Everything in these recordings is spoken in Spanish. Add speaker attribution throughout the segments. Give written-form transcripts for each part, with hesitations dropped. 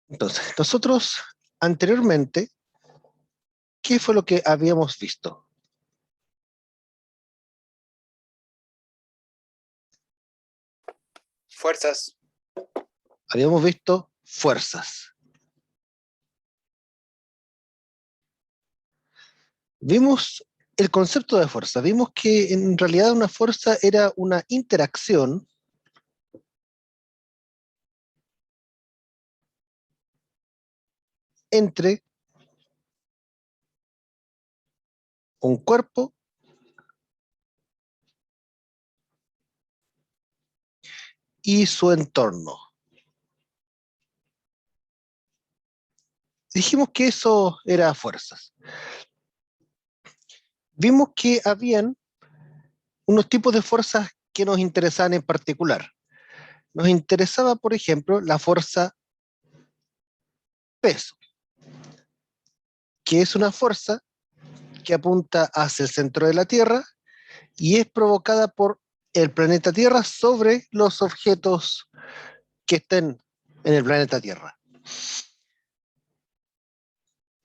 Speaker 1: Entonces, nosotros anteriormente, ¿qué fue lo que habíamos visto?
Speaker 2: Fuerzas.
Speaker 1: Habíamos visto fuerzas. Vimos el concepto de fuerza. Vimos que en realidad una fuerza era una interacción entre un cuerpo y su entorno. Dijimos que eso era fuerzas. Vimos que habían unos tipos de fuerzas que nos interesaban en particular. Nos interesaba, por ejemplo, la fuerza peso, que es una fuerza que apunta hacia el centro de la Tierra y es provocada por el planeta Tierra sobre los objetos que estén en el planeta Tierra.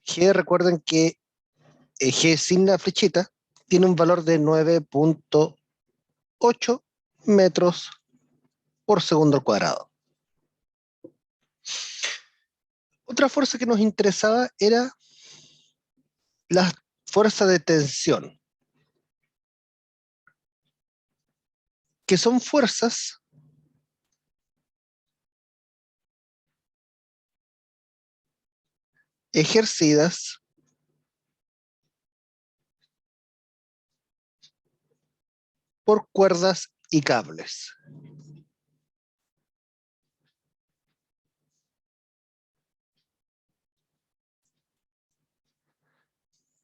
Speaker 1: G, recuerden que G sin la flechita tiene un valor de 9.8 metros por segundo al cuadrado. Otra fuerza que nos interesaba era la fuerza de tensión, que son fuerzas ejercidas por cuerdas y cables.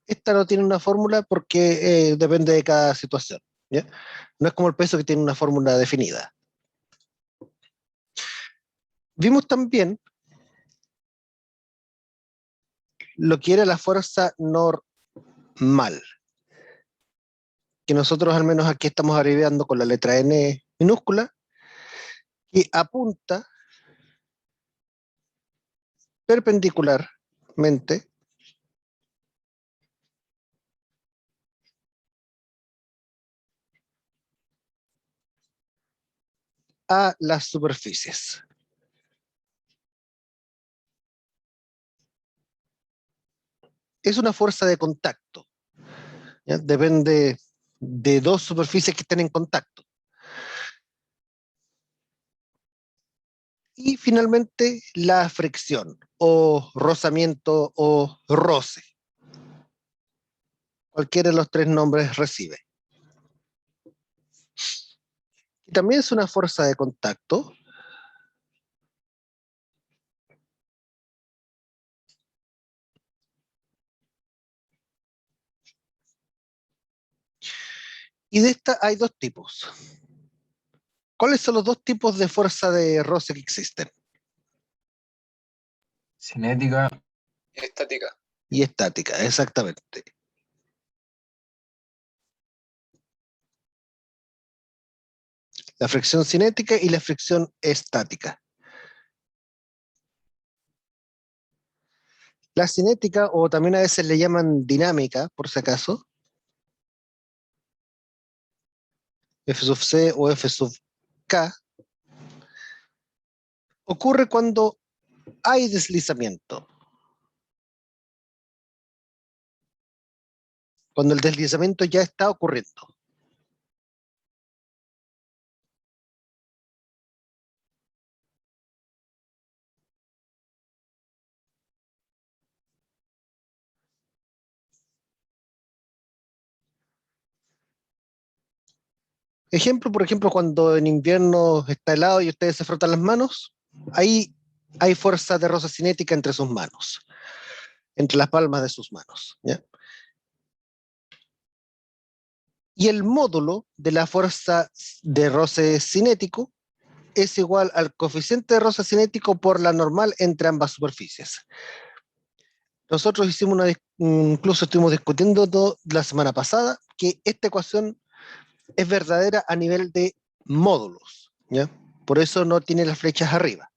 Speaker 1: Esta no tiene una fórmula porque depende de cada situación, ¿ya? No es como el peso que tiene una fórmula definida. Vimos también lo que era la fuerza normal, que nosotros al menos aquí estamos abreviando con la letra N minúscula, que apunta perpendicularmente a las superficies. Es una fuerza de contacto, ¿ya? Depende de dos superficies que estén en contacto. Y finalmente la fricción o rozamiento o roce. Cualquiera de los tres nombres recibe. Y también es una fuerza de contacto y de esta hay dos tipos. ¿Cuáles son los dos tipos de fuerza de roce que existen?
Speaker 3: Cinética.
Speaker 2: Estática.
Speaker 1: Y estática, exactamente. La fricción cinética y la fricción estática. La cinética, o también a veces le llaman dinámica, por si acaso, F sub C o F sub K, ocurre cuando hay deslizamiento. Cuando el deslizamiento ya está ocurriendo. Ejemplo, por ejemplo, cuando en invierno está helado y ustedes se frotan las manos, ahí hay fuerza de roce cinética entre sus manos, entre las palmas de sus manos, ¿ya? Y el módulo de la fuerza de roce cinético es igual al coeficiente de roce cinético por la normal entre ambas superficies. Nosotros hicimos incluso estuvimos discutiendo la semana pasada que esta ecuación es verdadera a nivel de módulos, ¿ya? Por eso no tiene las flechas arriba.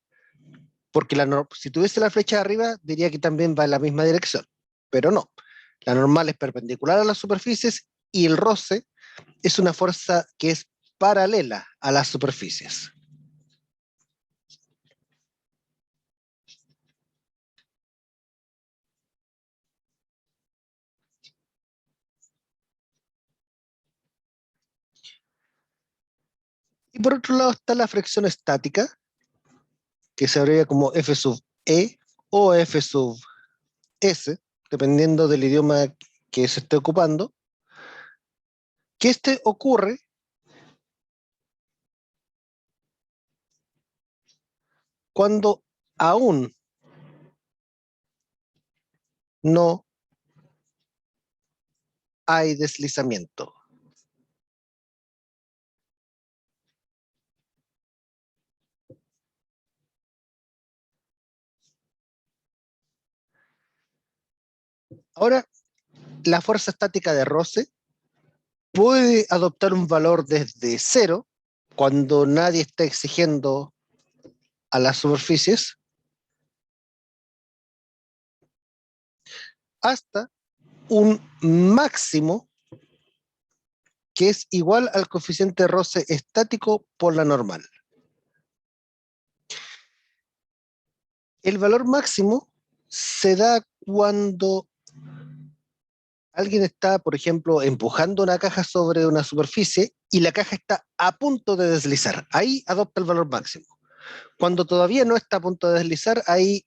Speaker 1: porque si tuviese la flecha arriba, diría que también va en la misma dirección, pero no. La normal es perpendicular a las superficies y el roce es una fuerza que es paralela a las superficies. Y por otro lado está la fricción estática, que se abrevia como F sub E o F sub S, dependiendo del idioma que se esté ocupando, que este ocurre cuando aún no hay deslizamiento. Ahora, la fuerza estática de roce puede adoptar un valor desde cero, cuando nadie está exigiendo a las superficies, hasta un máximo que es igual al coeficiente de roce estático por la normal. El valor máximo se da cuando alguien está, por ejemplo, empujando una caja sobre una superficie y la caja está a punto de deslizar. Ahí adopta el valor máximo. Cuando todavía no está a punto de deslizar, ahí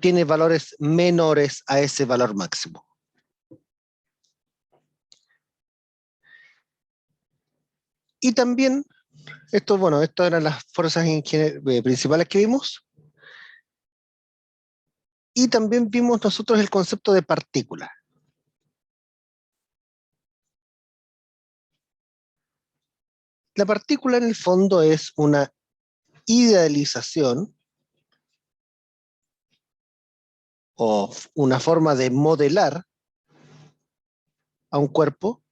Speaker 1: tiene valores menores a ese valor máximo. Y también, estas eran las fuerzas principales que vimos. Y también vimos nosotros el concepto de partícula. La partícula en el fondo es una idealización o una forma de modelar a un cuerpo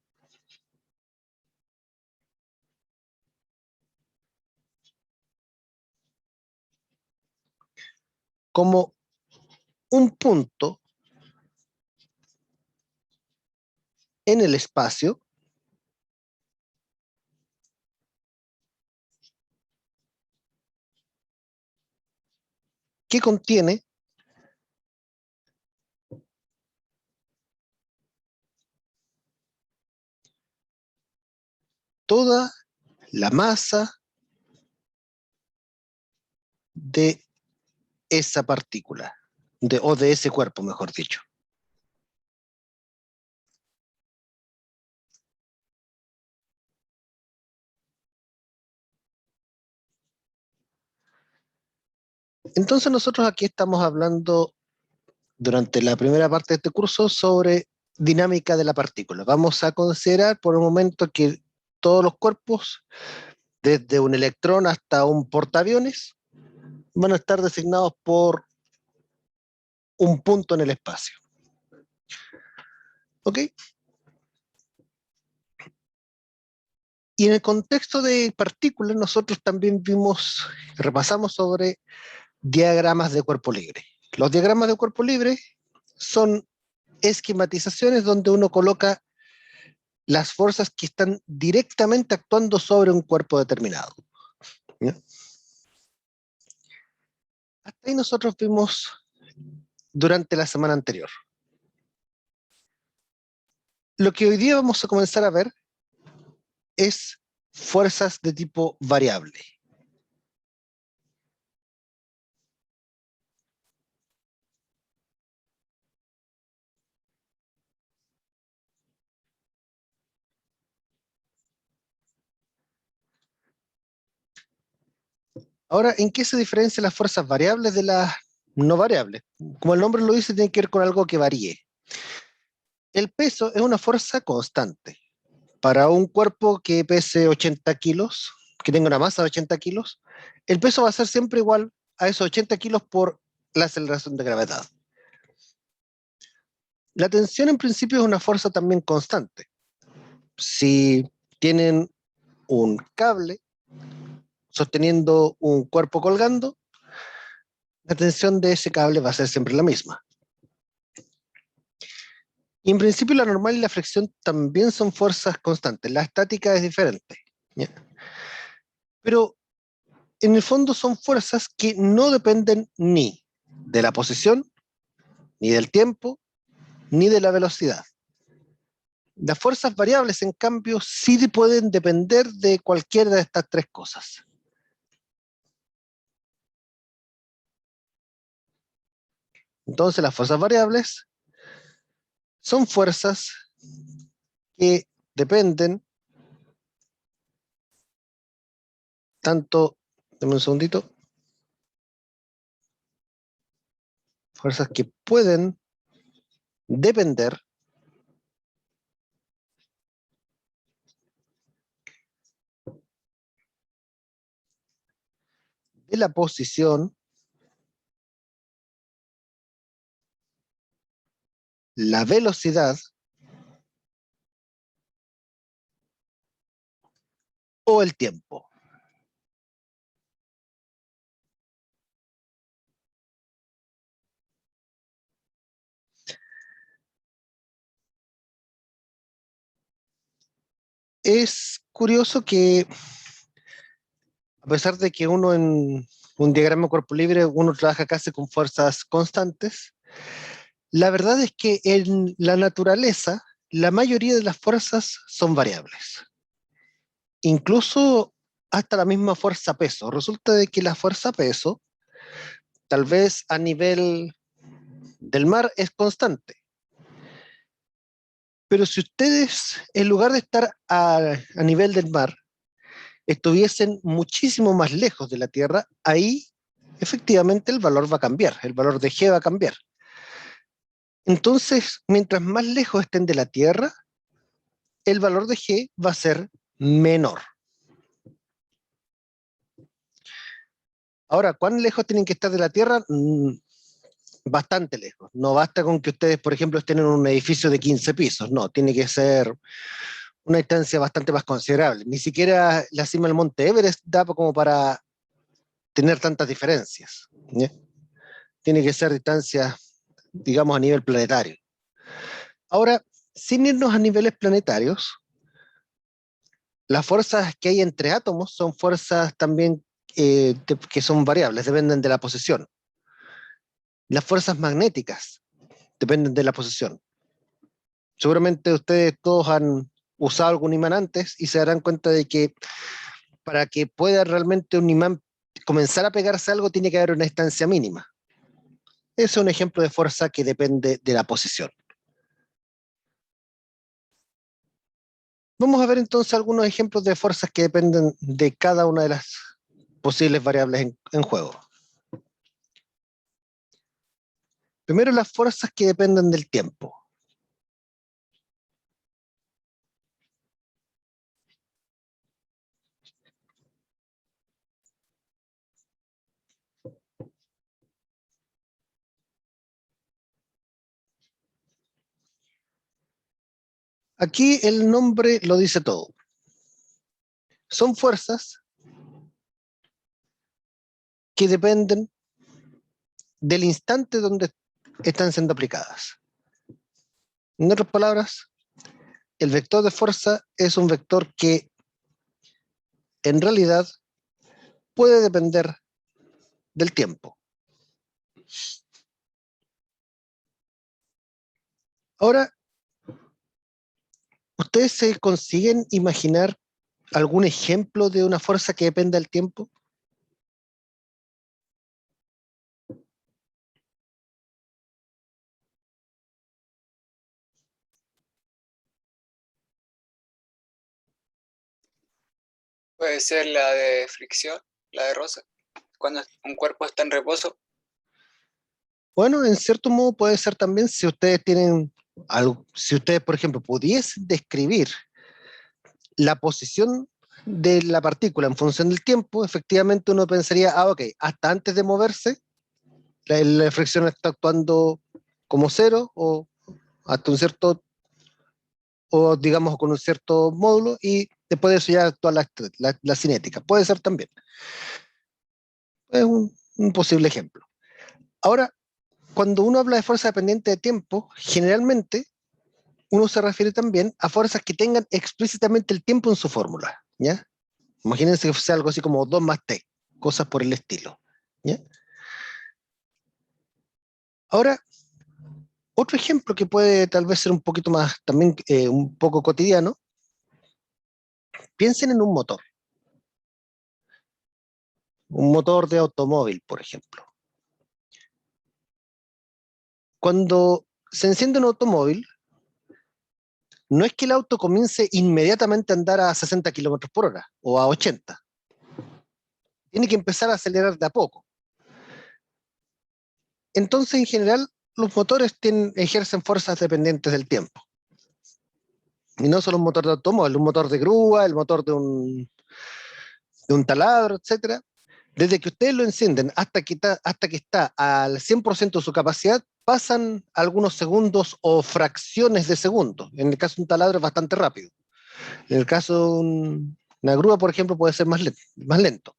Speaker 1: como un punto en el espacio que contiene toda la masa de esa partícula, o de ese cuerpo, mejor dicho. Entonces nosotros aquí estamos hablando durante la primera parte de este curso sobre dinámica de la partícula. Vamos a considerar por un momento que todos los cuerpos, desde un electrón hasta un portaaviones, van a estar designados por un punto en el espacio. ¿Ok? Y en el contexto de partículas, nosotros también repasamos sobre diagramas de cuerpo libre. Los diagramas de cuerpo libre son esquematizaciones donde uno coloca las fuerzas que están directamente actuando sobre un cuerpo determinado. ¿Ya? Hasta ahí nosotros vimos durante la semana anterior. Lo que hoy día vamos a comenzar a ver es fuerzas de tipo variable. Ahora, ¿en qué se diferencian las fuerzas variables de las no variables? Como el nombre lo dice, tiene que ver con algo que varíe. El peso es una fuerza constante. Para un cuerpo que pese 80 kilos, que tenga una masa de 80 kilos, el peso va a ser siempre igual a esos 80 kilos por la aceleración de gravedad. La tensión en principio es una fuerza también constante. Si tienen un cable sosteniendo un cuerpo colgando, la tensión de ese cable va a ser siempre la misma. Y en principio la normal y la fricción también son fuerzas constantes. La estática es diferente. ¿Ya? Pero en el fondo son fuerzas que no dependen ni de la posición, ni del tiempo, ni de la velocidad. Las fuerzas variables, en cambio, sí pueden depender de cualquiera de estas tres cosas. Entonces, las fuerzas variables son fuerzas que dependen tanto, dame un segundito, fuerzas que pueden depender de la posición, la velocidad o el tiempo. Es curioso que, a pesar de que uno en un diagrama de cuerpo libre, uno trabaja casi con fuerzas constantes, la verdad es que en la naturaleza, la mayoría de las fuerzas son variables. Incluso hasta la misma fuerza peso. Resulta de que la fuerza peso, tal vez a nivel del mar, es constante. Pero si ustedes, en lugar de estar a nivel del mar, estuviesen muchísimo más lejos de la Tierra, ahí efectivamente el valor va a cambiar, el valor de G va a cambiar. Entonces, mientras más lejos estén de la Tierra, el valor de G va a ser menor. Ahora, ¿cuán lejos tienen que estar de la Tierra? Bastante lejos. No basta con que ustedes, por ejemplo, estén en un edificio de 15 pisos. No, tiene que ser una distancia bastante más considerable. Ni siquiera la cima del Monte Everest da como para tener tantas diferencias. ¿Ya? Tiene que ser distancias, digamos, a nivel planetario. Ahora, sin irnos a niveles planetarios, las fuerzas que hay entre átomos son fuerzas también que son variables, dependen de la posición. Las fuerzas magnéticas dependen de la posición. Seguramente ustedes todos han usado algún imán antes y se darán cuenta de que para que pueda realmente un imán comenzar a pegarse a algo tiene que haber una distancia mínima. Ese es un ejemplo de fuerza que depende de la posición. Vamos a ver entonces algunos ejemplos de fuerzas que dependen de cada una de las posibles variables en juego. Primero, las fuerzas que dependen del tiempo. Aquí el nombre lo dice todo. Son fuerzas que dependen del instante donde están siendo aplicadas. En otras palabras, el vector de fuerza es un vector que en realidad puede depender del tiempo. Ahora, ¿ustedes se consiguen imaginar algún ejemplo de una fuerza que dependa del tiempo?
Speaker 2: Puede ser la de fricción, la de Rosa, cuando un cuerpo está en reposo.
Speaker 1: Bueno, en cierto modo puede ser también si ustedes tienen algo, si ustedes, por ejemplo, pudiesen describir la posición de la partícula en función del tiempo, efectivamente uno pensaría, ok, hasta antes de moverse, la fricción está actuando como cero o hasta un cierto, o digamos con un cierto módulo, y después de eso ya actúa la cinética. Puede ser también. Es un posible ejemplo. Ahora, cuando uno habla de fuerza dependiente de tiempo, generalmente uno se refiere también a fuerzas que tengan explícitamente el tiempo en su fórmula, ¿ya? Imagínense que sea algo así como 2 más t, cosas por el estilo, ¿ya? Ahora, otro ejemplo que puede tal vez ser un poquito más, también un poco cotidiano, piensen en un motor de automóvil, por ejemplo. Cuando se enciende un automóvil, no es que el auto comience inmediatamente a andar a 60 kilómetros por hora o a 80. Tiene que empezar a acelerar de a poco. Entonces, en general, los motores ejercen fuerzas dependientes del tiempo. Y no solo un motor de automóvil, un motor de grúa, el motor de un taladro, etcétera. Desde que ustedes lo encienden hasta que está al 100% de su capacidad, pasan algunos segundos o fracciones de segundos. En el caso de un taladro es bastante rápido. En el caso de una grúa, por ejemplo, puede ser más lento.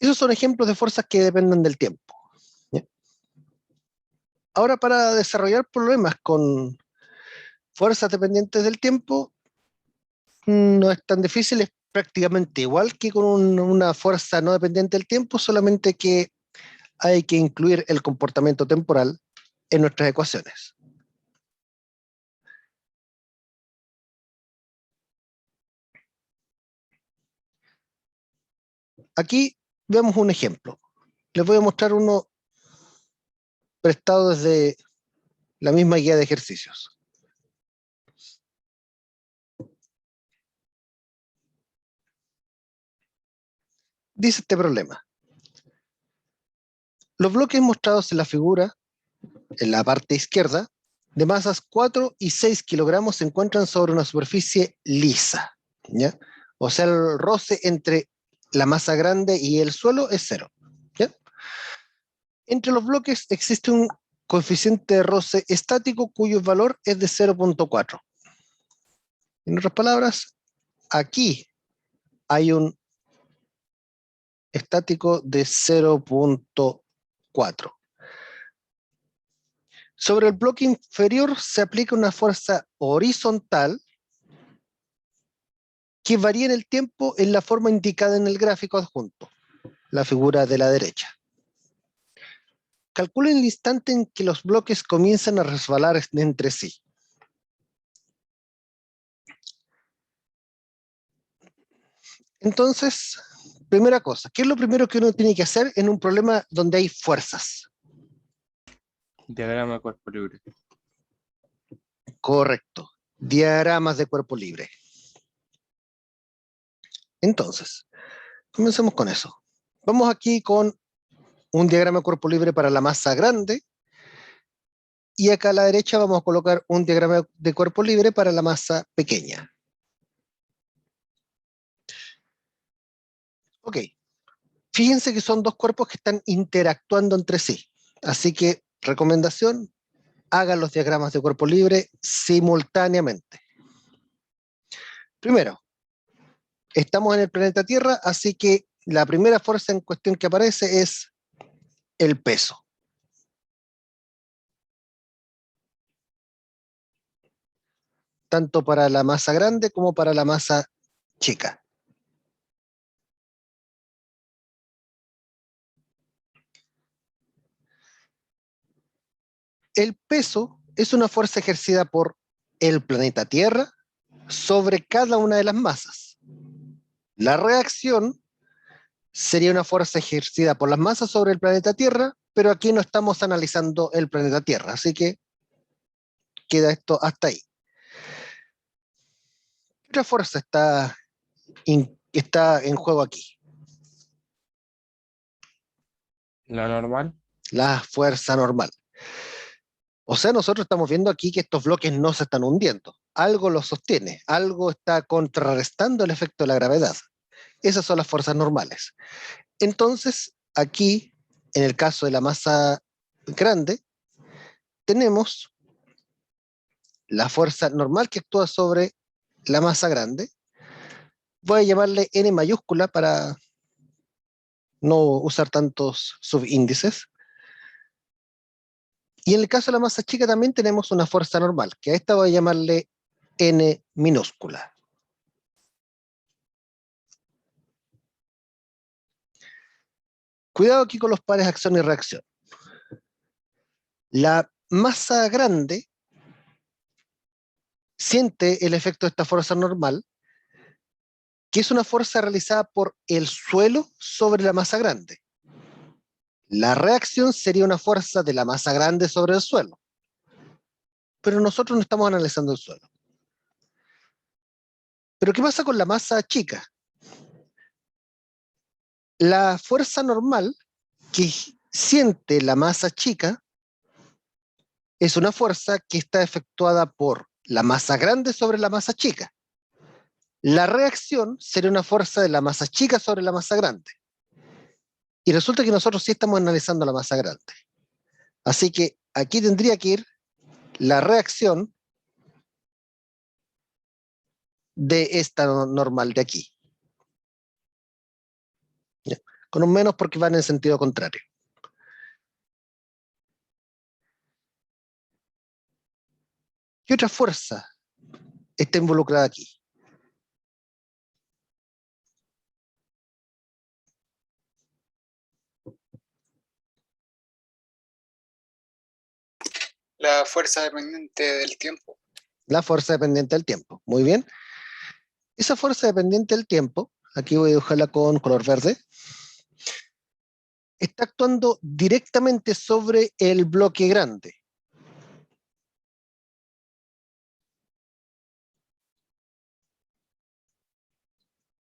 Speaker 1: Esos son ejemplos de fuerzas que dependen del tiempo. ¿Ya? Ahora, para desarrollar problemas con fuerzas dependientes del tiempo, no es tan difícil, es prácticamente igual que con una fuerza no dependiente del tiempo, solamente que hay que incluir el comportamiento temporal en nuestras ecuaciones. Aquí vemos un ejemplo. Les voy a mostrar uno prestado desde la misma guía de ejercicios. Dice este problema. Los bloques mostrados en la figura, en la parte izquierda, de masas 4 y 6 kilogramos se encuentran sobre una superficie lisa, ¿ya? O sea, el roce entre la masa grande y el suelo es 0. ¿Ya? Entre los bloques existe un coeficiente de roce estático cuyo valor es de 0.4. En otras palabras, aquí hay un estático de 0.4. Sobre el bloque inferior se aplica una fuerza horizontal que varía en el tiempo en la forma indicada en el gráfico adjunto, la figura de la derecha. Calculen el instante en que los bloques comienzan a resbalar entre sí. Entonces, primera cosa, ¿qué es lo primero que uno tiene que hacer en un problema donde hay fuerzas?
Speaker 3: Diagrama de cuerpo libre.
Speaker 1: Correcto. Diagramas de cuerpo libre. Entonces, comencemos con eso. Vamos aquí con un diagrama de cuerpo libre para la masa grande y acá a la derecha vamos a colocar un diagrama de cuerpo libre para la masa pequeña. Ok, fíjense que son dos cuerpos que están interactuando entre sí. Así que, recomendación, hagan los diagramas de cuerpo libre simultáneamente. Primero, estamos en el planeta Tierra, así que la primera fuerza en cuestión que aparece es el peso. Tanto para la masa grande como para la masa chica. El peso es una fuerza ejercida por el planeta Tierra sobre cada una de las masas. La reacción sería una fuerza ejercida por las masas sobre el planeta Tierra, pero aquí no estamos analizando el planeta Tierra, así que queda esto hasta ahí. ¿Qué otra fuerza está en juego aquí?
Speaker 3: La normal.
Speaker 1: La fuerza normal. O sea, nosotros estamos viendo aquí que estos bloques no se están hundiendo. Algo los sostiene, algo está contrarrestando el efecto de la gravedad. Esas son las fuerzas normales. Entonces, aquí, en el caso de la masa grande, tenemos la fuerza normal que actúa sobre la masa grande. Voy a llamarle N mayúscula para no usar tantos subíndices. Y en el caso de la masa chica también tenemos una fuerza normal, que a esta voy a llamarle N minúscula. Cuidado aquí con los pares acción y reacción. La masa grande siente el efecto de esta fuerza normal, que es una fuerza realizada por el suelo sobre la masa grande. La reacción sería una fuerza de la masa grande sobre el suelo. Pero nosotros no estamos analizando el suelo. Pero ¿qué pasa con la masa chica? La fuerza normal que siente la masa chica es una fuerza que está efectuada por la masa grande sobre la masa chica. La reacción sería una fuerza de la masa chica sobre la masa grande. Y resulta que nosotros sí estamos analizando la masa grande. Así que aquí tendría que ir la reacción de esta normal de aquí. ¿Ya? Con un menos porque van en sentido contrario. ¿Qué otra fuerza está involucrada aquí?
Speaker 2: La fuerza dependiente del tiempo.
Speaker 1: La fuerza dependiente del tiempo. Muy bien. Esa fuerza dependiente del tiempo, aquí voy a dibujarla con color verde, está actuando directamente sobre el bloque grande.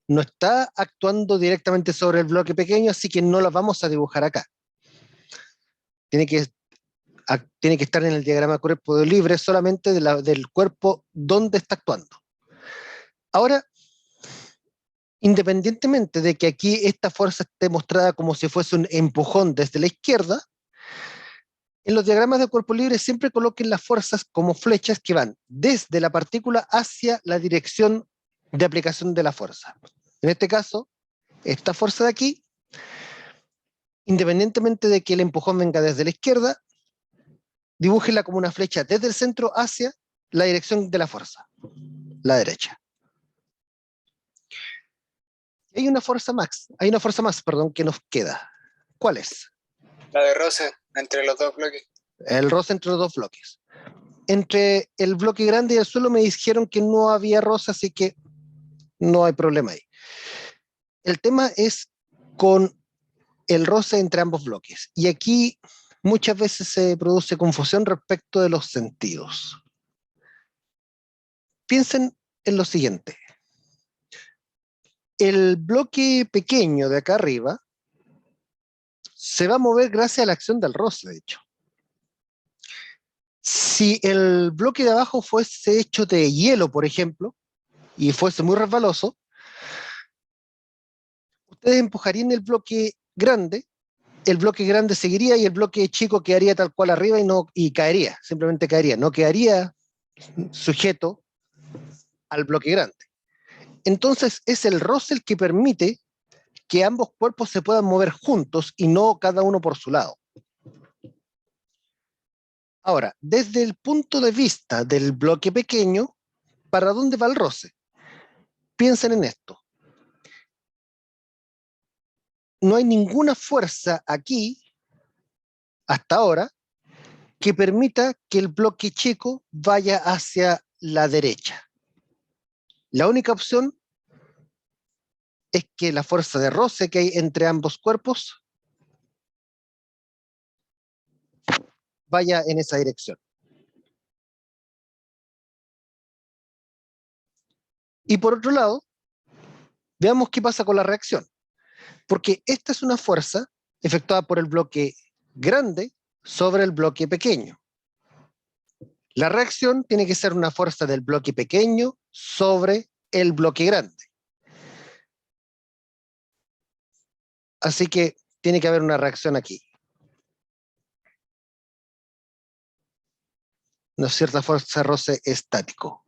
Speaker 1: No está actuando directamente sobre el bloque pequeño, así que no la vamos a dibujar acá. Tiene que estar en el diagrama cuerpo libre solamente del cuerpo donde está actuando. Ahora, independientemente de que aquí esta fuerza esté mostrada como si fuese un empujón desde la izquierda, en los diagramas de cuerpo libre siempre coloquen las fuerzas como flechas que van desde la partícula hacia la dirección de aplicación de la fuerza. En este caso, esta fuerza de aquí, independientemente de que el empujón venga desde la izquierda, dibújela como una flecha desde el centro hacia la dirección de la fuerza, la derecha. Hay una fuerza más, que nos queda. ¿Cuál es?
Speaker 2: La de roce entre los dos bloques.
Speaker 1: El roce entre los dos bloques. Entre el bloque grande y el suelo me dijeron que no había roce, así que no hay problema ahí. El tema es con el roce entre ambos bloques. Y aquí muchas veces se produce confusión respecto de los sentidos. Piensen en lo siguiente. El bloque pequeño de acá arriba se va a mover gracias a la acción del roce, de hecho. Si el bloque de abajo fuese hecho de hielo, por ejemplo, y fuese muy resbaloso, ustedes empujarían el bloque grande seguiría y el bloque chico quedaría tal cual arriba y caería, simplemente caería, no quedaría sujeto al bloque grande. Entonces es el roce el que permite que ambos cuerpos se puedan mover juntos y no cada uno por su lado. Ahora, desde el punto de vista del bloque pequeño, ¿para dónde va el roce? Piensen en esto. No hay ninguna fuerza aquí, hasta ahora, que permita que el bloque chico vaya hacia la derecha. La única opción es que la fuerza de roce que hay entre ambos cuerpos vaya en esa dirección. Y por otro lado, veamos qué pasa con la reacción. Porque esta es una fuerza efectuada por el bloque grande sobre el bloque pequeño. La reacción tiene que ser una fuerza del bloque pequeño sobre el bloque grande. Así que tiene que haber una reacción aquí. Una cierta fuerza de roce estático.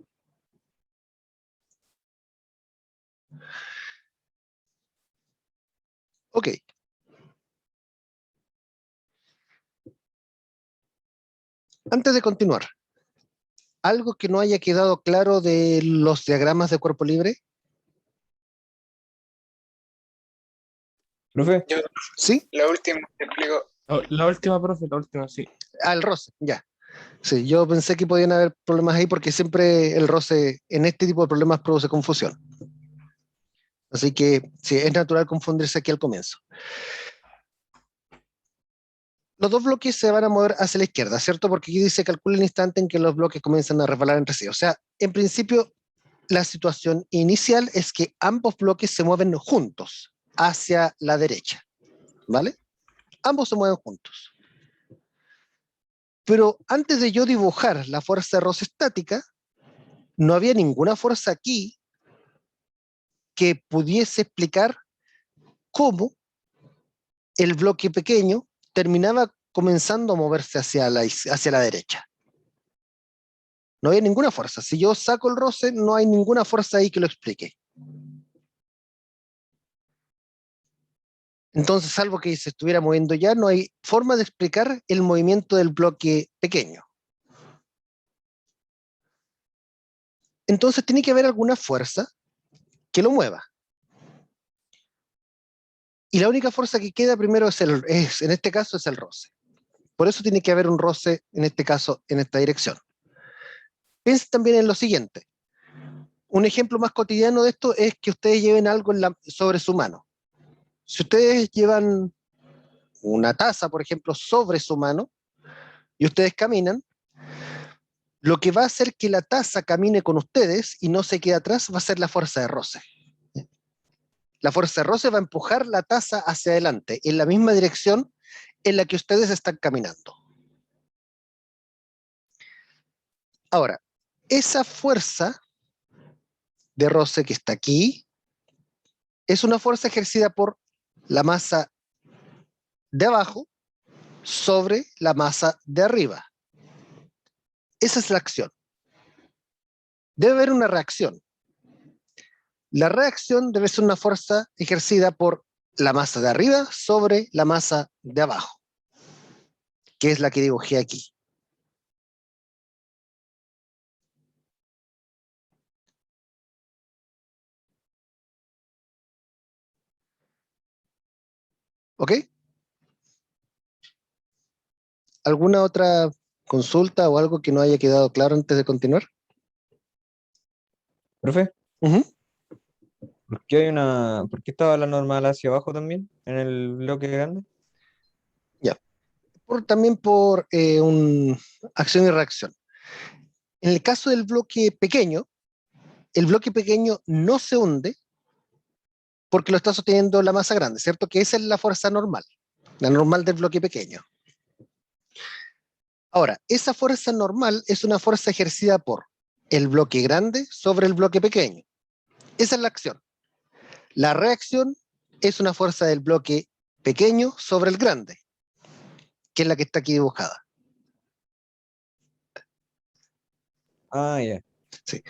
Speaker 1: Ok. Antes de continuar, ¿algo que no haya quedado claro de los diagramas de cuerpo libre?
Speaker 3: Profe,
Speaker 2: Yo,
Speaker 1: ¿Sí?
Speaker 2: la última te explico.
Speaker 3: la última, profe, la última, sí.
Speaker 1: Al roce, ya. Sí, yo pensé que podían haber problemas ahí porque siempre el roce en este tipo de problemas produce confusión. Así que sí, es natural confundirse aquí al comienzo. Los dos bloques se van a mover hacia la izquierda, ¿cierto? Porque aquí dice calcula el instante en que los bloques comienzan a resbalar entre sí. O sea, en principio, la situación inicial es que ambos bloques se mueven juntos hacia la derecha, ¿vale? Ambos se mueven juntos. Pero antes de yo dibujar la fuerza de roce estática, no había ninguna fuerza aquí que pudiese explicar cómo el bloque pequeño terminaba comenzando a moverse hacia la derecha. No había ninguna fuerza. Si yo saco el roce, no hay ninguna fuerza ahí que lo explique. Entonces, salvo que se estuviera moviendo ya, no hay forma de explicar el movimiento del bloque pequeño. Entonces, tiene que haber alguna fuerza que lo mueva. Y la única fuerza que queda primero en este caso es el roce. Por eso tiene que haber un roce, en este caso, en esta dirección. Piensen también en lo siguiente. Un ejemplo más cotidiano de esto es que ustedes lleven algo sobre su mano. Si ustedes llevan una taza, por ejemplo, sobre su mano, y ustedes caminan, lo que va a hacer que la taza camine con ustedes y no se quede atrás va a ser la fuerza de roce. La fuerza de roce va a empujar la taza hacia adelante, en la misma dirección en la que ustedes están caminando. Ahora, esa fuerza de roce que está aquí es una fuerza ejercida por la masa de abajo sobre la masa de arriba. Esa es la acción. Debe haber una reacción. La reacción debe ser una fuerza ejercida por la masa de arriba sobre la masa de abajo, que es la que dibujé aquí. ¿Ok? ¿Alguna otra consulta o algo que no haya quedado claro antes de continuar?
Speaker 3: Profe,
Speaker 1: Ujú.
Speaker 3: ¿por qué estaba la normal hacia abajo también en el bloque grande?
Speaker 1: Ya. También por acción y reacción. En el caso del bloque pequeño, el bloque pequeño no se hunde porque lo está sosteniendo la masa grande, ¿cierto? Que esa es la fuerza normal, la normal del bloque pequeño. Ahora, esa fuerza normal es una fuerza ejercida por el bloque grande sobre el bloque pequeño. Esa es la acción. La reacción es una fuerza del bloque pequeño sobre el grande, que es la que está aquí dibujada.
Speaker 3: Ah, ya.
Speaker 1: Sí.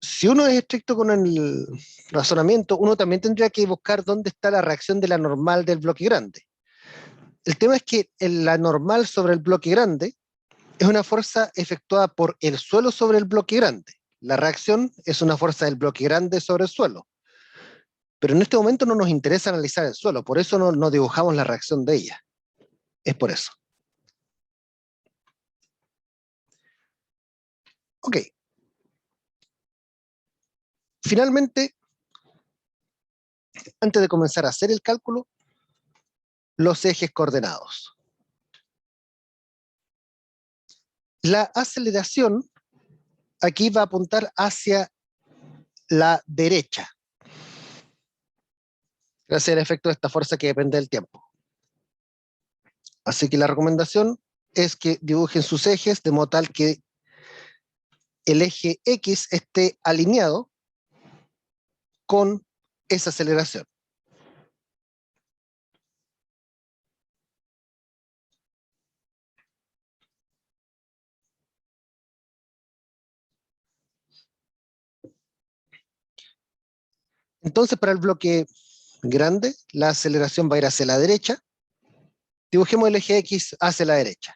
Speaker 1: Si uno es estricto con el razonamiento, uno también tendría que buscar dónde está la reacción de la normal del bloque grande. El tema es que la normal sobre el bloque grande es una fuerza efectuada por el suelo sobre el bloque grande. La reacción es una fuerza del bloque grande sobre el suelo. Pero en este momento no nos interesa analizar el suelo, por eso no dibujamos la reacción de ella. Es por eso. Ok. Finalmente, antes de comenzar a hacer el cálculo, los ejes coordenados. La aceleración aquí va a apuntar hacia la derecha, gracias al efecto de esta fuerza que depende del tiempo. Así que la recomendación es que dibujen sus ejes de modo tal que el eje X esté alineado con esa aceleración. Entonces, para el bloque grande, la aceleración va a ir hacia la derecha. Dibujemos el eje X hacia la derecha.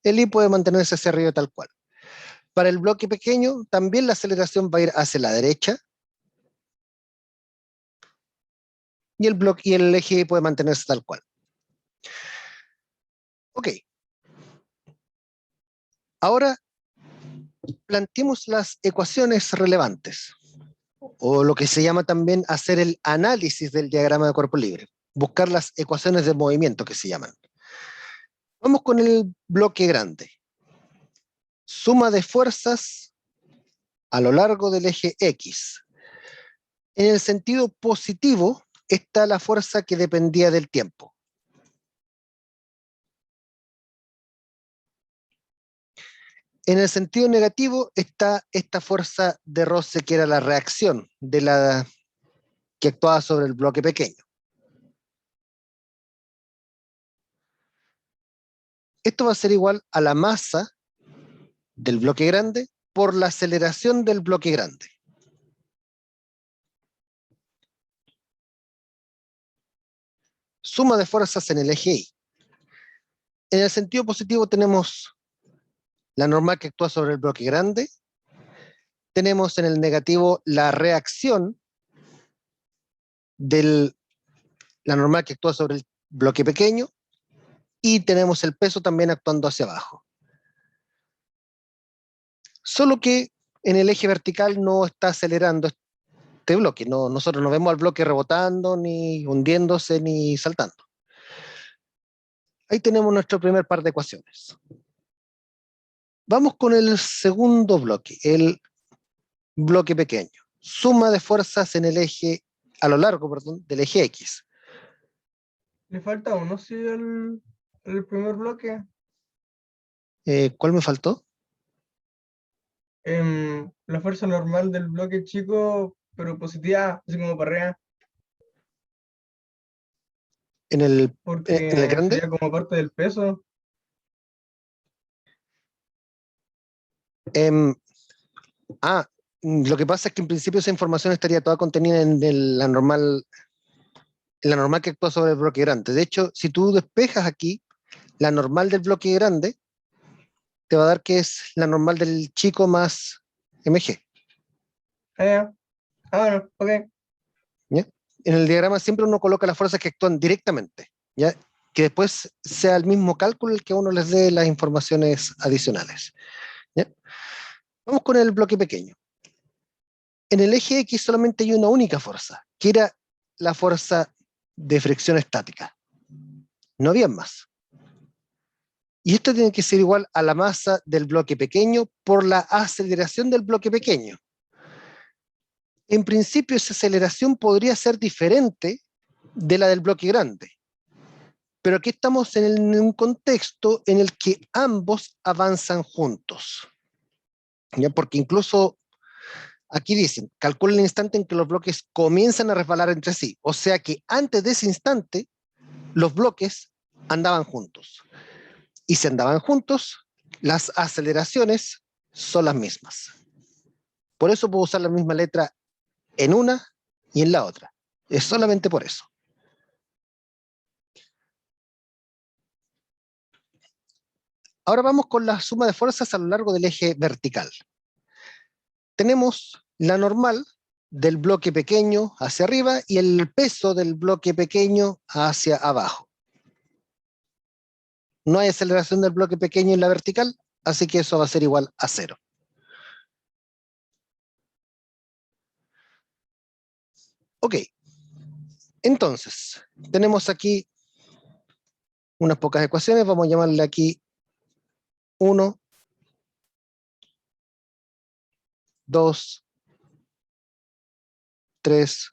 Speaker 1: el I puede mantenerse hacia arriba tal cual. Para el bloque pequeño, también la aceleración va a ir hacia la derecha, y el eje Y puede mantenerse tal cual. Ok. Ahora planteemos las ecuaciones relevantes, o lo que se llama también hacer el análisis del diagrama de cuerpo libre, buscar las ecuaciones de movimiento que se llaman. Vamos con el bloque grande. Suma de fuerzas a lo largo del eje X. En el sentido positivo está la fuerza que dependía del tiempo. En el sentido negativo está esta fuerza de roce que era la reacción que actuaba sobre el bloque pequeño. Esto va a ser igual a la masa del bloque grande por la aceleración del bloque grande. Suma de fuerzas en el eje Y. En el sentido positivo tenemos la normal que actúa sobre el bloque grande. Tenemos en el negativo la reacción de la normal que actúa sobre el bloque pequeño. Y tenemos el peso también actuando hacia abajo. Solo que en el eje vertical no está acelerando este bloque. Nosotros no vemos al bloque rebotando, ni hundiéndose, ni saltando. Ahí tenemos nuestro primer par de ecuaciones. Vamos con el segundo bloque, el bloque pequeño. Suma de fuerzas en el eje, a lo largo, perdón, del eje X.
Speaker 4: Le falta uno, sí, el primer bloque.
Speaker 1: ¿Cuál me faltó?
Speaker 4: La fuerza normal del bloque chico, pero positiva, así como para arriba,
Speaker 1: ¿En el
Speaker 4: porque
Speaker 1: grande?
Speaker 4: sería como parte del peso.
Speaker 1: Em, lo que pasa es que en principio esa información estaría toda contenida en la normal que actúa sobre el bloque grande. De hecho, si tú despejas aquí la normal del bloque grande, te va a dar que es la normal del chico más mg.
Speaker 4: Ya. Bueno, ok.
Speaker 1: ¿Ya? En el diagrama siempre uno coloca las fuerzas que actúan directamente, ¿ya? Que después sea el mismo cálculo el que uno les dé las informaciones adicionales. ¿Ya? Vamos con el bloque pequeño. En el eje X solamente hay una única fuerza, que era la fuerza de fricción estática. No había más. Y esto tiene que ser igual a la masa del bloque pequeño por la aceleración del bloque pequeño. En principio, esa aceleración podría ser diferente de la del bloque grande. Pero aquí estamos en un contexto en el que ambos avanzan juntos. ¿Ya? Porque incluso aquí dicen, calcula el instante en que los bloques comienzan a resbalar entre sí. O sea que antes de ese instante, los bloques andaban juntos. Y si andaban juntos, las aceleraciones son las mismas. Por eso puedo usar la misma letra en una y en la otra. Es solamente por eso. Ahora vamos con la suma de fuerzas a lo largo del eje vertical. Tenemos la normal del bloque pequeño hacia arriba y el peso del bloque pequeño hacia abajo. No hay aceleración del bloque pequeño en la vertical, así que eso va a ser igual a 0. Ok, entonces, tenemos aquí unas pocas ecuaciones, vamos a llamarle aquí 1, 2, 3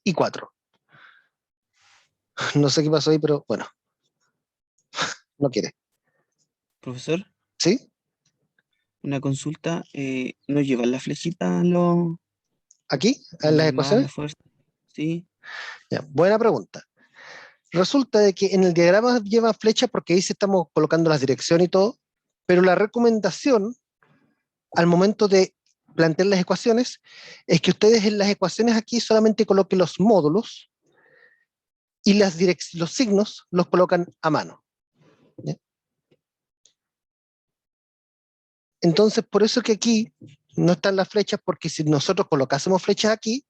Speaker 1: y 4. No sé qué pasó ahí, pero bueno, no quiere.
Speaker 5: Profesor,
Speaker 1: ¿Sí?
Speaker 5: una consulta. ¿No llevan la flechita lo
Speaker 1: ¿Aquí? ¿En las
Speaker 5: más la
Speaker 1: ecuaciones?
Speaker 5: fuerza? Sí.
Speaker 1: Ya, buena pregunta. Resulta de que en el diagrama lleva flecha porque ahí se estamos colocando las direcciones y todo, pero la recomendación al momento de plantear las ecuaciones es que ustedes en las ecuaciones aquí solamente coloquen los módulos y los signos los colocan a mano. ¿Ya? Entonces, por eso que aquí no están las flechas, porque si nosotros colocásemos flechas aquí,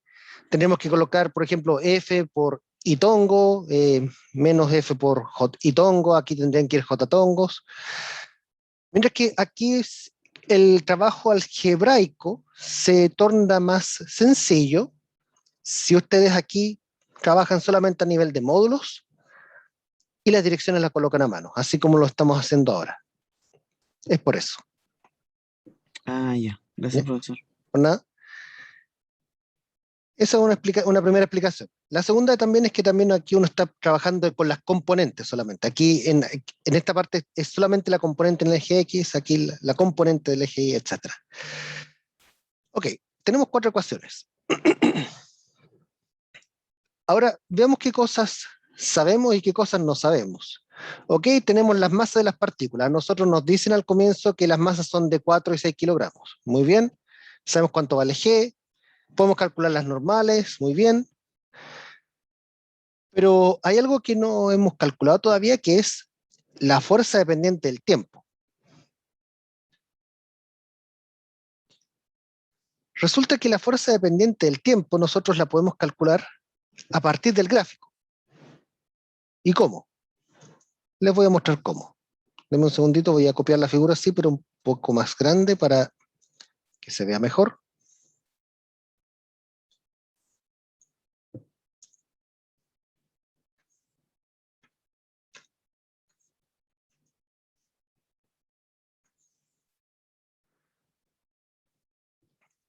Speaker 1: tendríamos que colocar, por ejemplo, F por itongo, menos F por itongo, aquí tendrían que ir jtongos. Mientras que aquí el trabajo algebraico se torna más sencillo si ustedes aquí trabajan solamente a nivel de módulos y las direcciones las colocan a mano, así como lo estamos haciendo ahora. Es por eso.
Speaker 5: Ah, ya. Gracias, profesor.
Speaker 1: ¿Por nada? Esa es una primera explicación. La segunda también es que también aquí uno está trabajando con las componentes solamente. Aquí en esta parte es solamente la componente en el eje X, aquí la componente del eje Y, etc. Ok, tenemos 4 ecuaciones. Ahora, veamos qué cosas sabemos y qué cosas no sabemos. Ok, tenemos las masas de las partículas. Nosotros nos dicen al comienzo que las masas son de 4 y 6 kilogramos. Muy bien. Sabemos cuánto vale G. Podemos calcular las normales. Muy bien. Pero hay algo que no hemos calculado todavía, que es la fuerza dependiente del tiempo. Resulta que la fuerza dependiente del tiempo nosotros la podemos calcular a partir del gráfico. ¿Y cómo? Les voy a mostrar cómo. Denme un segundito, voy a copiar la figura así, pero un poco más grande para que se vea mejor.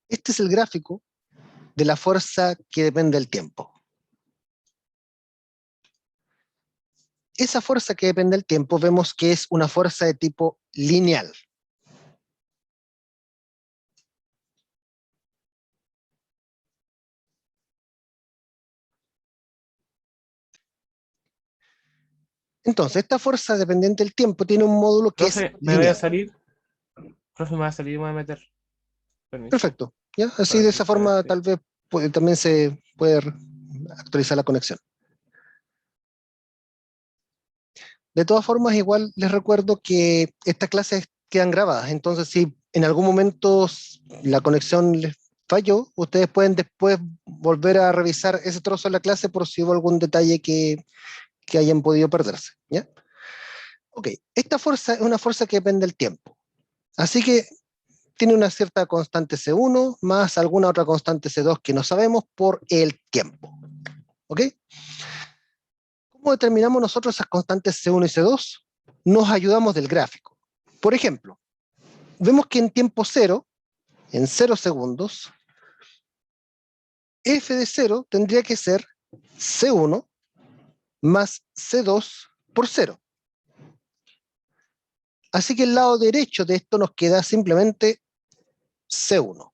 Speaker 1: Este es el gráfico de la fuerza que depende del tiempo. Esa fuerza que depende del tiempo vemos que es una fuerza de tipo lineal. Entonces, esta fuerza dependiente del tiempo tiene un módulo que es
Speaker 6: Profe, me voy a
Speaker 1: lineal.
Speaker 6: salir. Profe, me voy a salir y me voy a meter. Permiso.
Speaker 1: Perfecto. ¿Ya? Así
Speaker 6: Para
Speaker 1: de
Speaker 6: que
Speaker 1: esa
Speaker 6: usted
Speaker 1: forma
Speaker 6: esté.
Speaker 1: tal vez también se puede actualizar la conexión. De todas formas, igual les recuerdo que estas clases quedan grabadas, entonces si en algún momento la conexión les falló, ustedes pueden después volver a revisar ese trozo de la clase por si hubo algún detalle que hayan podido perderse. ¿Ya? Ok, esta fuerza es una fuerza que depende del tiempo. Así que tiene una cierta constante C1 más alguna otra constante C2 que no sabemos por el tiempo. ¿Ok? ¿Cómo determinamos nosotros esas constantes C1 y C2? Nos ayudamos del gráfico. Por ejemplo, vemos que en tiempo cero, en 0 segundos, f de 0 tendría que ser C1 más C2 por 0. Así que el lado derecho de esto nos queda simplemente C1.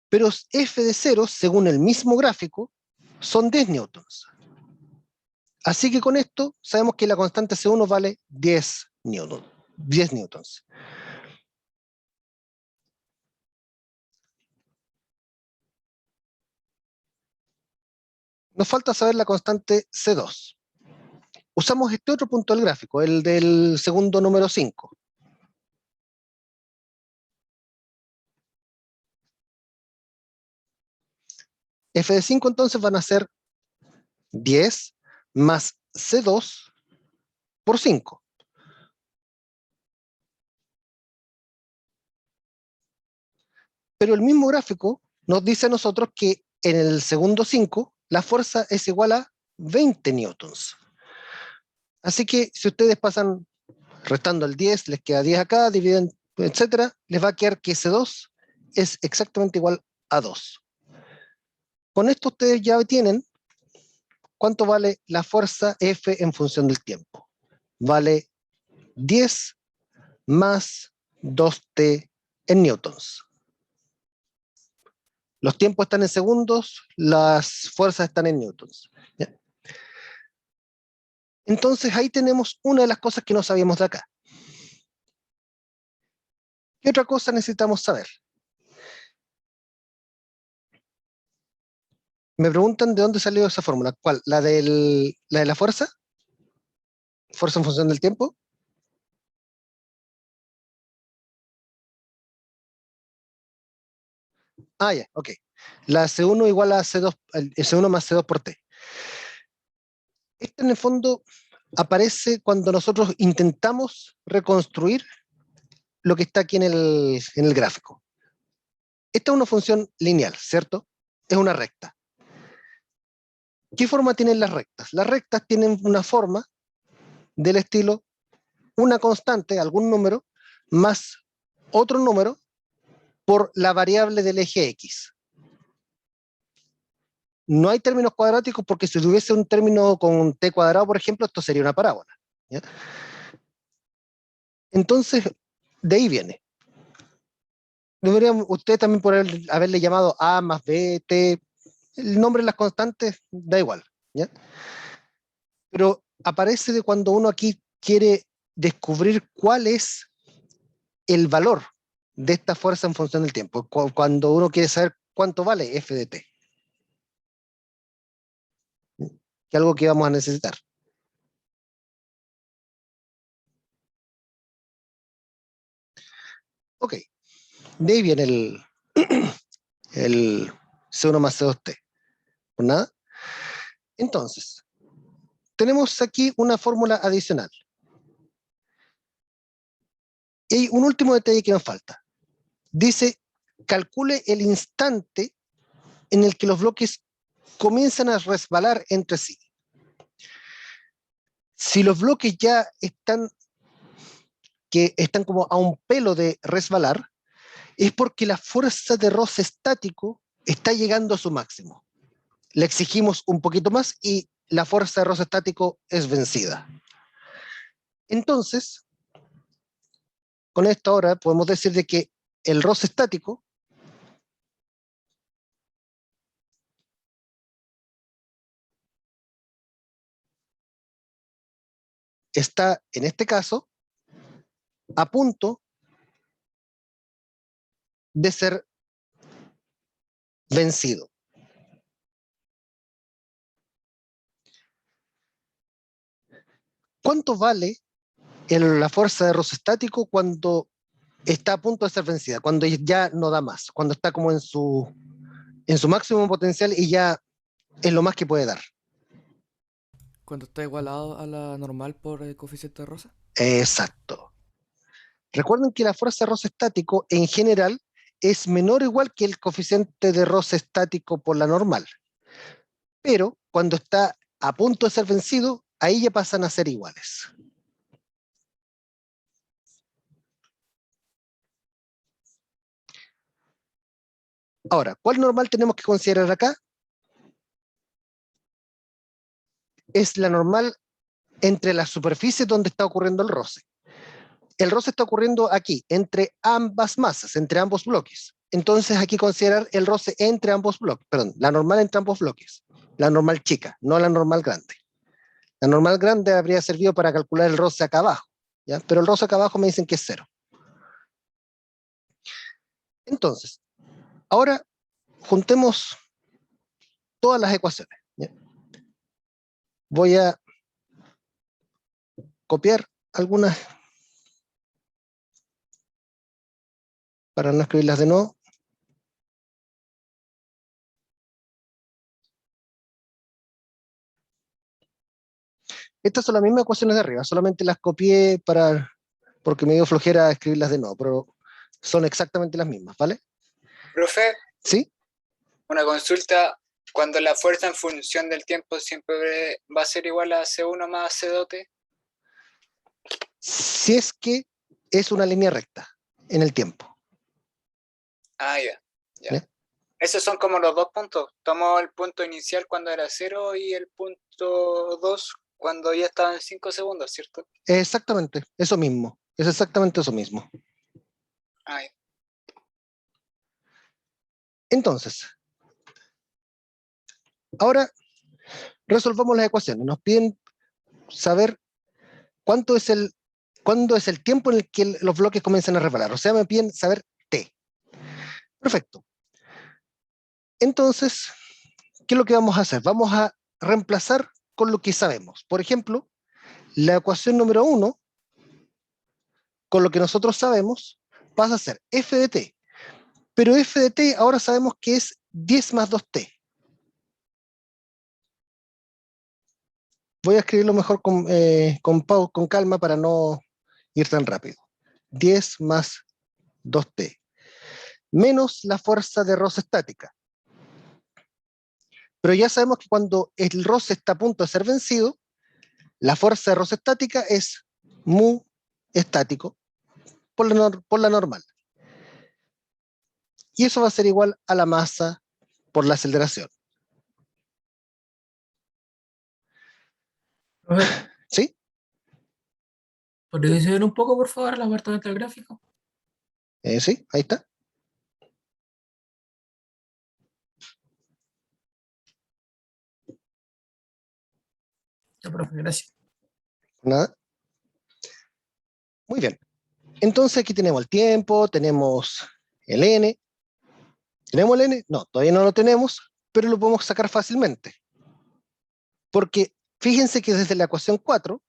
Speaker 1: Pero f de 0, según el mismo gráfico, son 10 newtons. Así que con esto sabemos que la constante C1 vale 10 newtons. Nos falta saber la constante C2. Usamos este otro punto del gráfico, el del segundo número 5. F de 5 entonces van a ser 10 más C2 por 5. Pero el mismo gráfico nos dice a nosotros que en el segundo 5 la fuerza es igual a 20 newtons. Así que si ustedes pasan restando el 10, les queda 10 acá, dividen, etcétera, les va a quedar que C2 es exactamente igual a 2. Con esto ustedes ya tienen cuánto vale la fuerza F en función del tiempo. Vale 10 más 2t en newtons. Los tiempos están en segundos, las fuerzas están en newtons. ¿Ya? Entonces ahí tenemos una de las cosas que no sabíamos de acá. ¿Qué otra cosa necesitamos saber? Me preguntan de dónde salió esa fórmula. ¿Cuál? ¿La de la fuerza? ¿Fuerza en función del tiempo? Ah, ya, ok. La C1 igual a C2, el C1 más C2 por T. Este en el fondo aparece cuando nosotros intentamos reconstruir lo que está aquí en el gráfico. Esta es una función lineal, ¿cierto? Es una recta. ¿Qué forma tienen las rectas? Las rectas tienen una forma del estilo una constante, algún número, más otro número por la variable del eje X. No hay términos cuadráticos porque si tuviese un término con t cuadrado, por ejemplo, esto sería una parábola, ¿ya? Entonces, de ahí viene. Deberían, usted también por haberle llamado A más B, T, el nombre de las constantes da igual, ¿ya? Pero aparece de cuando uno aquí quiere descubrir cuál es el valor de esta fuerza en función del tiempo, cuando uno quiere saber cuánto vale f de t, que es algo que vamos a necesitar. Ok, de ahí viene el C1 más C2T. ¿Por nada? Entonces, tenemos aquí una fórmula adicional. Y hay un último detalle que nos falta. Dice, calcule el instante en el que los bloques comienzan a resbalar entre sí. Si los bloques ya están como a un pelo de resbalar, es porque la fuerza de roce estático está llegando a su máximo. Le exigimos un poquito más y la fuerza de roce estático es vencida. Entonces, con esto ahora podemos decir de que el roce estático está, en este caso, a punto de ser vencido. ¿Cuánto vale la fuerza de roce estático cuando está a punto de ser vencida? Cuando ya no da más, cuando está como en su máximo potencial y ya es lo más que puede dar.
Speaker 7: Cuando está igualado a la normal por el coeficiente de Rosa.
Speaker 1: Exacto. Recuerden que la fuerza de roce estático en general es menor o igual que el coeficiente de roce estático por la normal. Pero cuando está a punto de ser vencido, ahí ya pasan a ser iguales. Ahora, ¿cuál normal tenemos que considerar acá? Es la normal entre las superficies donde está ocurriendo el roce. El roce está ocurriendo aquí, entre ambas masas, entre ambos bloques. Entonces hay que considerar el roce entre ambos bloques, perdón, la normal entre ambos bloques, la normal chica, no la normal grande. La normal grande habría servido para calcular el roce acá abajo, ¿ya? Pero el roce acá abajo me dicen que es 0. Entonces, ahora juntemos todas las ecuaciones, ¿ya? Voy a copiar algunas para no escribirlas de nuevo. Estas son las mismas ecuaciones de arriba, solamente las copié porque me dio flojera escribirlas de nuevo, pero son exactamente las mismas, ¿vale?
Speaker 2: Profe,
Speaker 1: ¿Sí?
Speaker 2: una consulta. Cuando la fuerza en función del tiempo siempre va a ser igual a C1 más C2T.
Speaker 1: Si es que es una línea recta en el tiempo.
Speaker 2: Ah, ya.
Speaker 1: ¿Ya?
Speaker 2: Esos son como los dos puntos. Tomo el punto inicial cuando era 0 y el punto 2 cuando ya estaba en 5 segundos, ¿cierto?
Speaker 1: Exactamente, eso mismo. Es exactamente eso mismo.
Speaker 2: Ah, ya.
Speaker 1: Entonces, ahora resolvamos las ecuaciones. Nos piden saber cuándo es el tiempo en el que los bloques comienzan a resbalar. O sea, me piden saber t. Perfecto. Entonces, ¿qué es lo que vamos a hacer? Vamos a reemplazar con lo que sabemos. Por ejemplo, la ecuación número 1, con lo que nosotros sabemos, pasa a ser f de t. Pero f de t ahora sabemos que es 10 más 2t. Voy a escribirlo mejor con calma para no ir tan rápido. 10 más 2t. Menos la fuerza de roce estática. Pero ya sabemos que cuando el roce está a punto de ser vencido, la fuerza de roce estática es mu estático por la normal. Y eso va a ser igual a la masa por la aceleración.
Speaker 8: Profe,
Speaker 1: ¿Sí?
Speaker 8: ¿podría ver un poco, por favor, la parte del gráfico?
Speaker 1: Sí, ahí está.
Speaker 8: Ya, profe, gracias.
Speaker 1: Nada. Muy bien. Entonces aquí tenemos el tiempo, tenemos el n. ¿Tenemos el n? No, todavía no lo tenemos, pero lo podemos sacar fácilmente. Porque fíjense que desde la ecuación 4,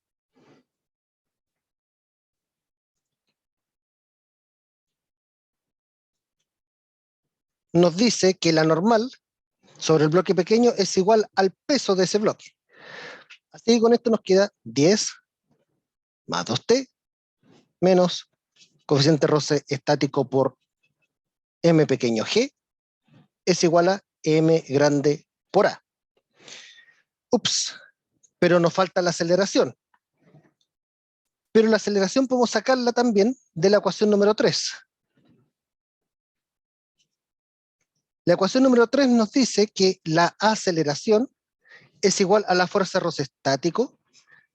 Speaker 1: nos dice que la normal sobre el bloque pequeño es igual al peso de ese bloque. Así que con esto nos queda 10 más 2t menos coeficiente roce estático por m pequeño g es igual a m grande por a. Ups, pero nos falta la aceleración. Pero la aceleración podemos sacarla también de la ecuación número 3. La ecuación número 3 nos dice que la aceleración es igual a la fuerza de roce estático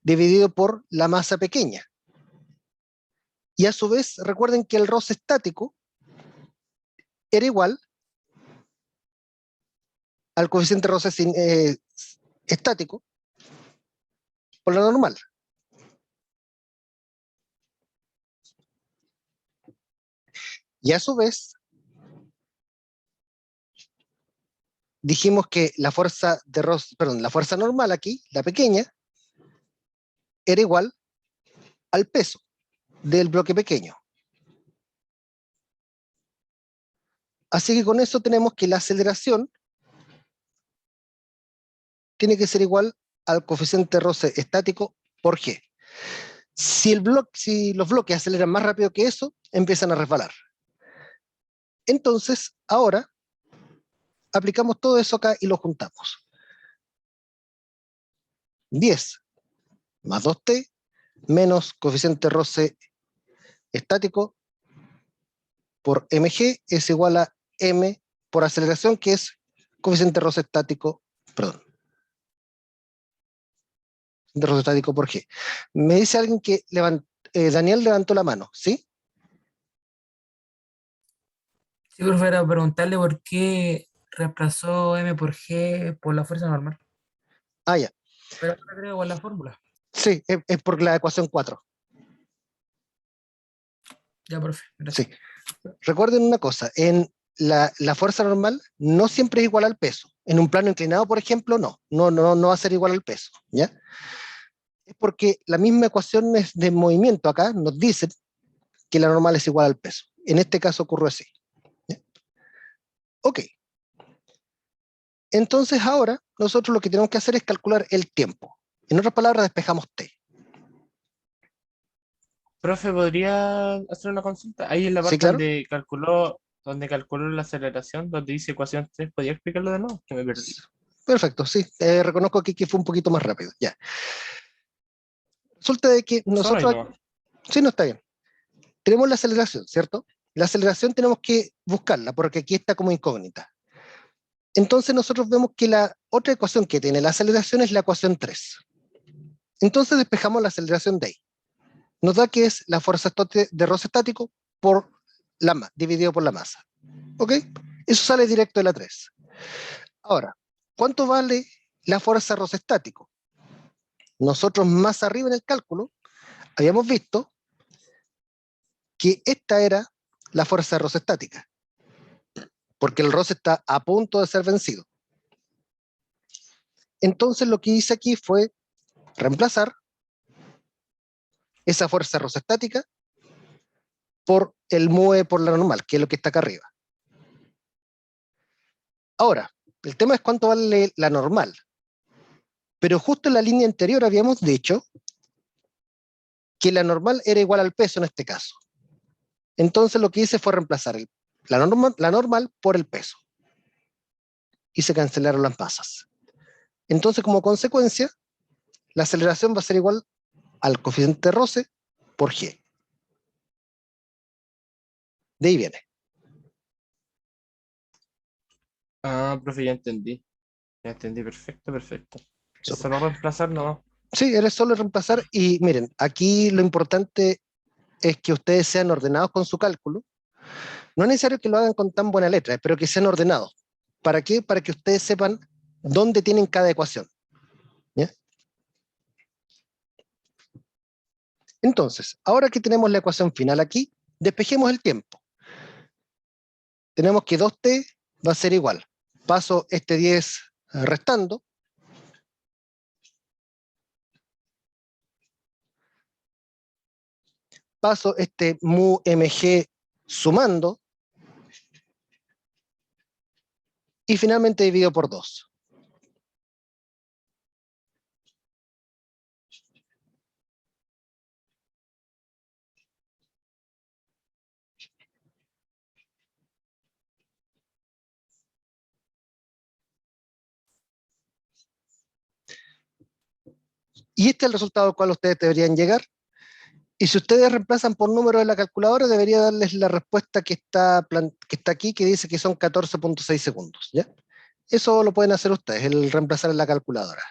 Speaker 1: dividido por la masa pequeña. Y a su vez, recuerden que el roce estático era igual al coeficiente roce estático por la normal. Y a su vez, dijimos que la fuerza de roce, perdón, la fuerza normal aquí, la pequeña, era igual al peso del bloque pequeño. Así que con eso tenemos que la aceleración tiene que ser igual al coeficiente roce estático por g. Si los bloques aceleran más rápido que eso, empiezan a resbalar. Entonces, ahora, aplicamos todo eso acá y lo juntamos. 10 más 2t menos coeficiente roce estático por mg es igual a m por aceleración, que es coeficiente roce estático, perdón, de roce estático por g. Me dice alguien que Daniel levantó la mano, ¿sí?
Speaker 8: Sí, profe, era preguntarle por qué reemplazó M por G por la fuerza normal.
Speaker 1: Ah, ya.
Speaker 8: Pero ahora creo con la fórmula.
Speaker 1: Sí, es por la ecuación 4.
Speaker 8: Ya, profe, gracias.
Speaker 1: Sí. Recuerden una cosa, en la fuerza normal no siempre es igual al peso. En un plano inclinado, por ejemplo, no va a ser igual al peso, ¿ya? Es porque la misma ecuación de movimiento acá nos dice que la normal es igual al peso. En este caso ocurre así. ¿Ya? Ok. Entonces ahora nosotros lo que tenemos que hacer es calcular el tiempo. En otras palabras, despejamos t.
Speaker 6: Profe, ¿podría hacer una consulta? Ahí en la
Speaker 1: ¿Sí,
Speaker 6: parte
Speaker 1: claro?
Speaker 6: donde calculó la aceleración, donde dice ecuación 3, ¿podría explicarlo de nuevo? Que me perdí.
Speaker 1: Perfecto, sí. Reconozco aquí que fue un poquito más rápido. Ya. Resulta de que
Speaker 6: Solo ahí
Speaker 1: nosotros...
Speaker 6: nomás.
Speaker 1: Sí, no está bien. Tenemos la aceleración, ¿cierto? La aceleración tenemos que buscarla porque aquí está como incógnita. Entonces nosotros vemos que la otra ecuación que tiene la aceleración es la ecuación 3. Entonces despejamos la aceleración de ahí. Nos da que es la fuerza de roce estático por dividido por la masa. ¿Ok? Eso sale directo de la 3. Ahora, ¿cuánto vale la fuerza de roce estático? Nosotros más arriba en el cálculo habíamos visto que esta era la fuerza de roce estática, porque el roce está a punto de ser vencido. Entonces lo que hice aquí fue reemplazar esa fuerza rosestática por el MUE por la normal, que es lo que está acá arriba. Ahora, el tema es cuánto vale la normal. Pero justo en la línea anterior habíamos dicho que la normal era igual al peso en este caso. Entonces lo que hice fue reemplazar la normal por el peso. Y se cancelaron las masas. Entonces, como consecuencia, la aceleración va a ser igual al coeficiente de roce por G. De ahí viene.
Speaker 6: Ah, profe, ya entendí. Ya entendí, perfecto, perfecto. Es
Speaker 1: Súper.
Speaker 6: solo reemplazar, ¿no?
Speaker 1: Sí, eres solo reemplazar y miren, aquí lo importante es que ustedes sean ordenados con su cálculo. No es necesario que lo hagan con tan buena letra, pero que sean ordenados. ¿Para qué? Para que ustedes sepan dónde tienen cada ecuación. ¿Ya? Entonces, ahora que tenemos la ecuación final aquí, despejemos el tiempo. Tenemos que 2t va a ser igual. Paso este 10 restando. Paso este mu mg sumando. Y finalmente divido por 2. Y este es el resultado al cual ustedes deberían llegar. Y si ustedes reemplazan por número de la calculadora, debería darles la respuesta que está aquí, que dice que son 14.6 segundos. ¿Ya? Eso lo pueden hacer ustedes, el reemplazar en la calculadora.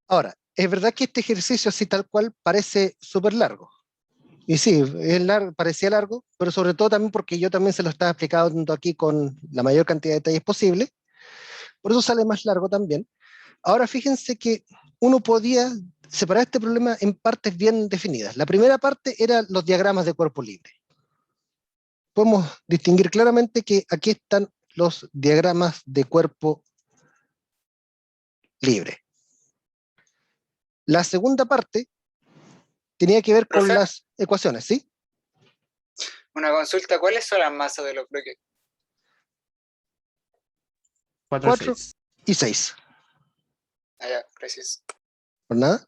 Speaker 1: Ahora, es verdad que este ejercicio así tal cual parece súper largo. Y sí, parecía largo, pero sobre todo también porque yo también se lo estaba explicando aquí con la mayor cantidad de detalles posible. Por eso sale más largo también. Ahora fíjense que uno podía separar este problema en partes bien definidas. La primera parte eran los diagramas de cuerpo libre. Podemos distinguir claramente que aquí están los diagramas de cuerpo libre. La segunda parte tenía que ver con
Speaker 2: Profe,
Speaker 1: las ecuaciones, ¿sí?
Speaker 2: una consulta, ¿cuáles son las masas de los bloques?
Speaker 6: 4 y
Speaker 1: 4
Speaker 6: 6.
Speaker 1: y 6.
Speaker 2: Ah, ya, gracias.
Speaker 1: ¿Por nada?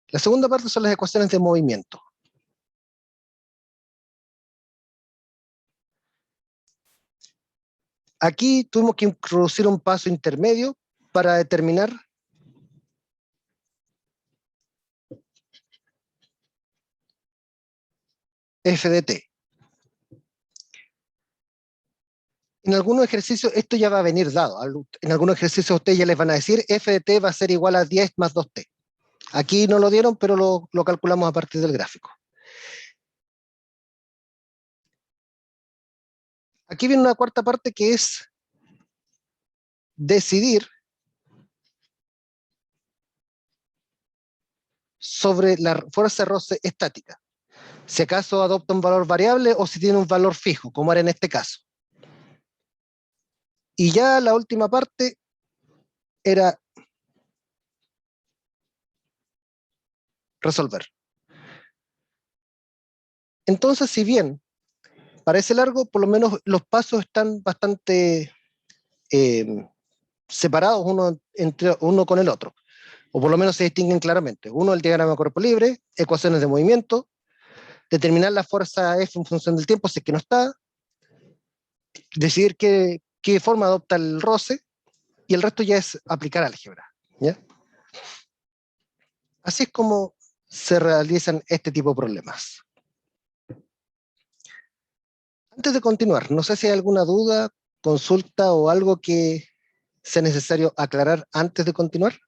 Speaker 1: La segunda parte son las ecuaciones de movimiento. Aquí tuvimos que introducir un paso intermedio para determinar f de t. En algunos ejercicios esto ya va a venir dado. En algunos ejercicios ustedes ya les van a decir f de t va a ser igual a 10 más 2t. Aquí no lo dieron, pero lo calculamos a partir del gráfico. Aquí viene una cuarta parte que es decidir sobre la fuerza roce estática. Si acaso adopta un valor variable o si tiene un valor fijo, como era en este caso. Y ya la última parte era resolver. Entonces, si bien parece largo, por lo menos los pasos están bastante separados uno con el otro, o por lo menos se distinguen claramente. Uno, el diagrama de cuerpo libre, ecuaciones de movimiento, determinar la fuerza F en función del tiempo si es que no está, decidir qué forma adopta el roce, y el resto ya es aplicar álgebra. ¿Ya? Así es como se realizan este tipo de problemas. Antes de continuar, no sé si hay alguna duda, consulta o algo que sea necesario aclarar antes de continuar.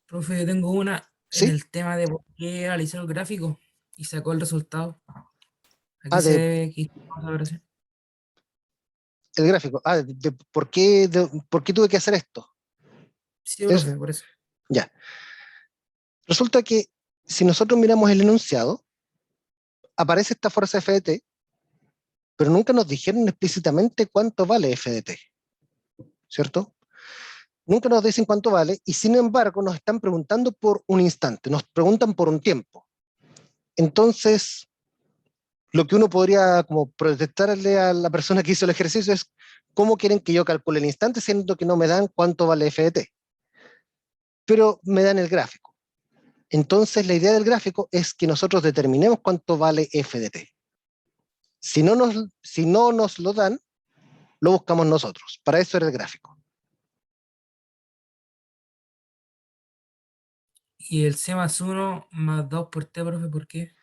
Speaker 8: Profe, yo tengo una en
Speaker 1: ¿Sí?
Speaker 8: el tema de por qué realizar el gráfico y sacó el resultado. ¿A qué
Speaker 1: Ah,
Speaker 8: se debe que hicimos esa operación?
Speaker 1: el gráfico. Ah, ¿por qué tuve que hacer esto?
Speaker 8: Sí,
Speaker 1: Es,
Speaker 8: profe, por eso.
Speaker 1: ya. Resulta que si nosotros miramos el enunciado, aparece esta fuerza F de t, pero nunca nos dijeron explícitamente cuánto vale f de t, ¿cierto? Nunca nos dicen cuánto vale y sin embargo nos están preguntando por un instante, nos preguntan por un tiempo. Entonces, lo que uno podría como protestarle a la persona que hizo el ejercicio es ¿cómo quieren que yo calcule el instante siendo que no me dan cuánto vale f de t? Pero me dan el gráfico. Entonces, la idea del gráfico es que nosotros determinemos cuánto vale f de t. Si no nos lo dan, lo buscamos nosotros. Para eso era el gráfico.
Speaker 8: Y el C más 1 más 2 por T, profe, ¿por qué?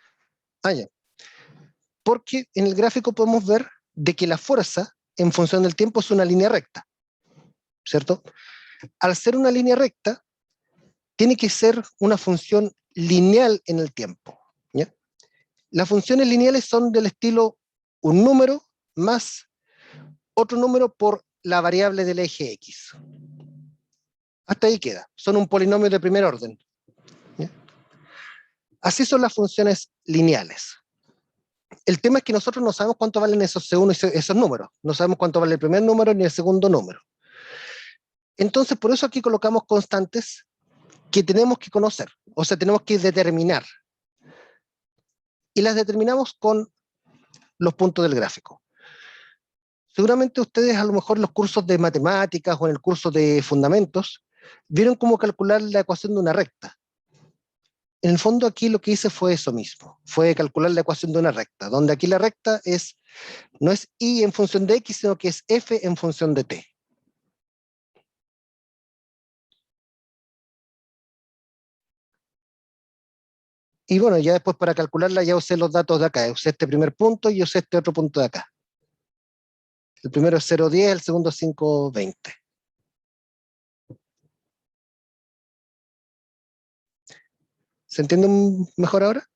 Speaker 1: Ah, ya. Porque en el gráfico podemos ver de que la fuerza en función del tiempo es una línea recta, ¿cierto? Al ser una línea recta, tiene que ser una función lineal en el tiempo, ¿ya? Las funciones lineales son del estilo un número más otro número por la variable del eje X. Hasta ahí queda. Son un polinomio de primer orden, ¿ya? Así son las funciones lineales. El tema es que nosotros no sabemos cuánto valen esos C1 y esos números. No sabemos cuánto vale el primer número ni el segundo número. Entonces, por eso aquí colocamos constantes que tenemos que conocer, o sea, tenemos que determinar. Y las determinamos con los puntos del gráfico. Seguramente ustedes a lo mejor en los cursos de matemáticas o en el curso de fundamentos vieron cómo calcular la ecuación de una recta. En el fondo aquí lo que hice fue eso mismo, fue calcular la ecuación de una recta, donde aquí la recta no es y en función de x, sino que es f en función de t. Y bueno, ya después para calcularla ya usé los datos de acá, usé este primer punto y usé este otro punto de acá. El primero es 0,10, el segundo es 5,20. ¿Se entiende mejor ahora?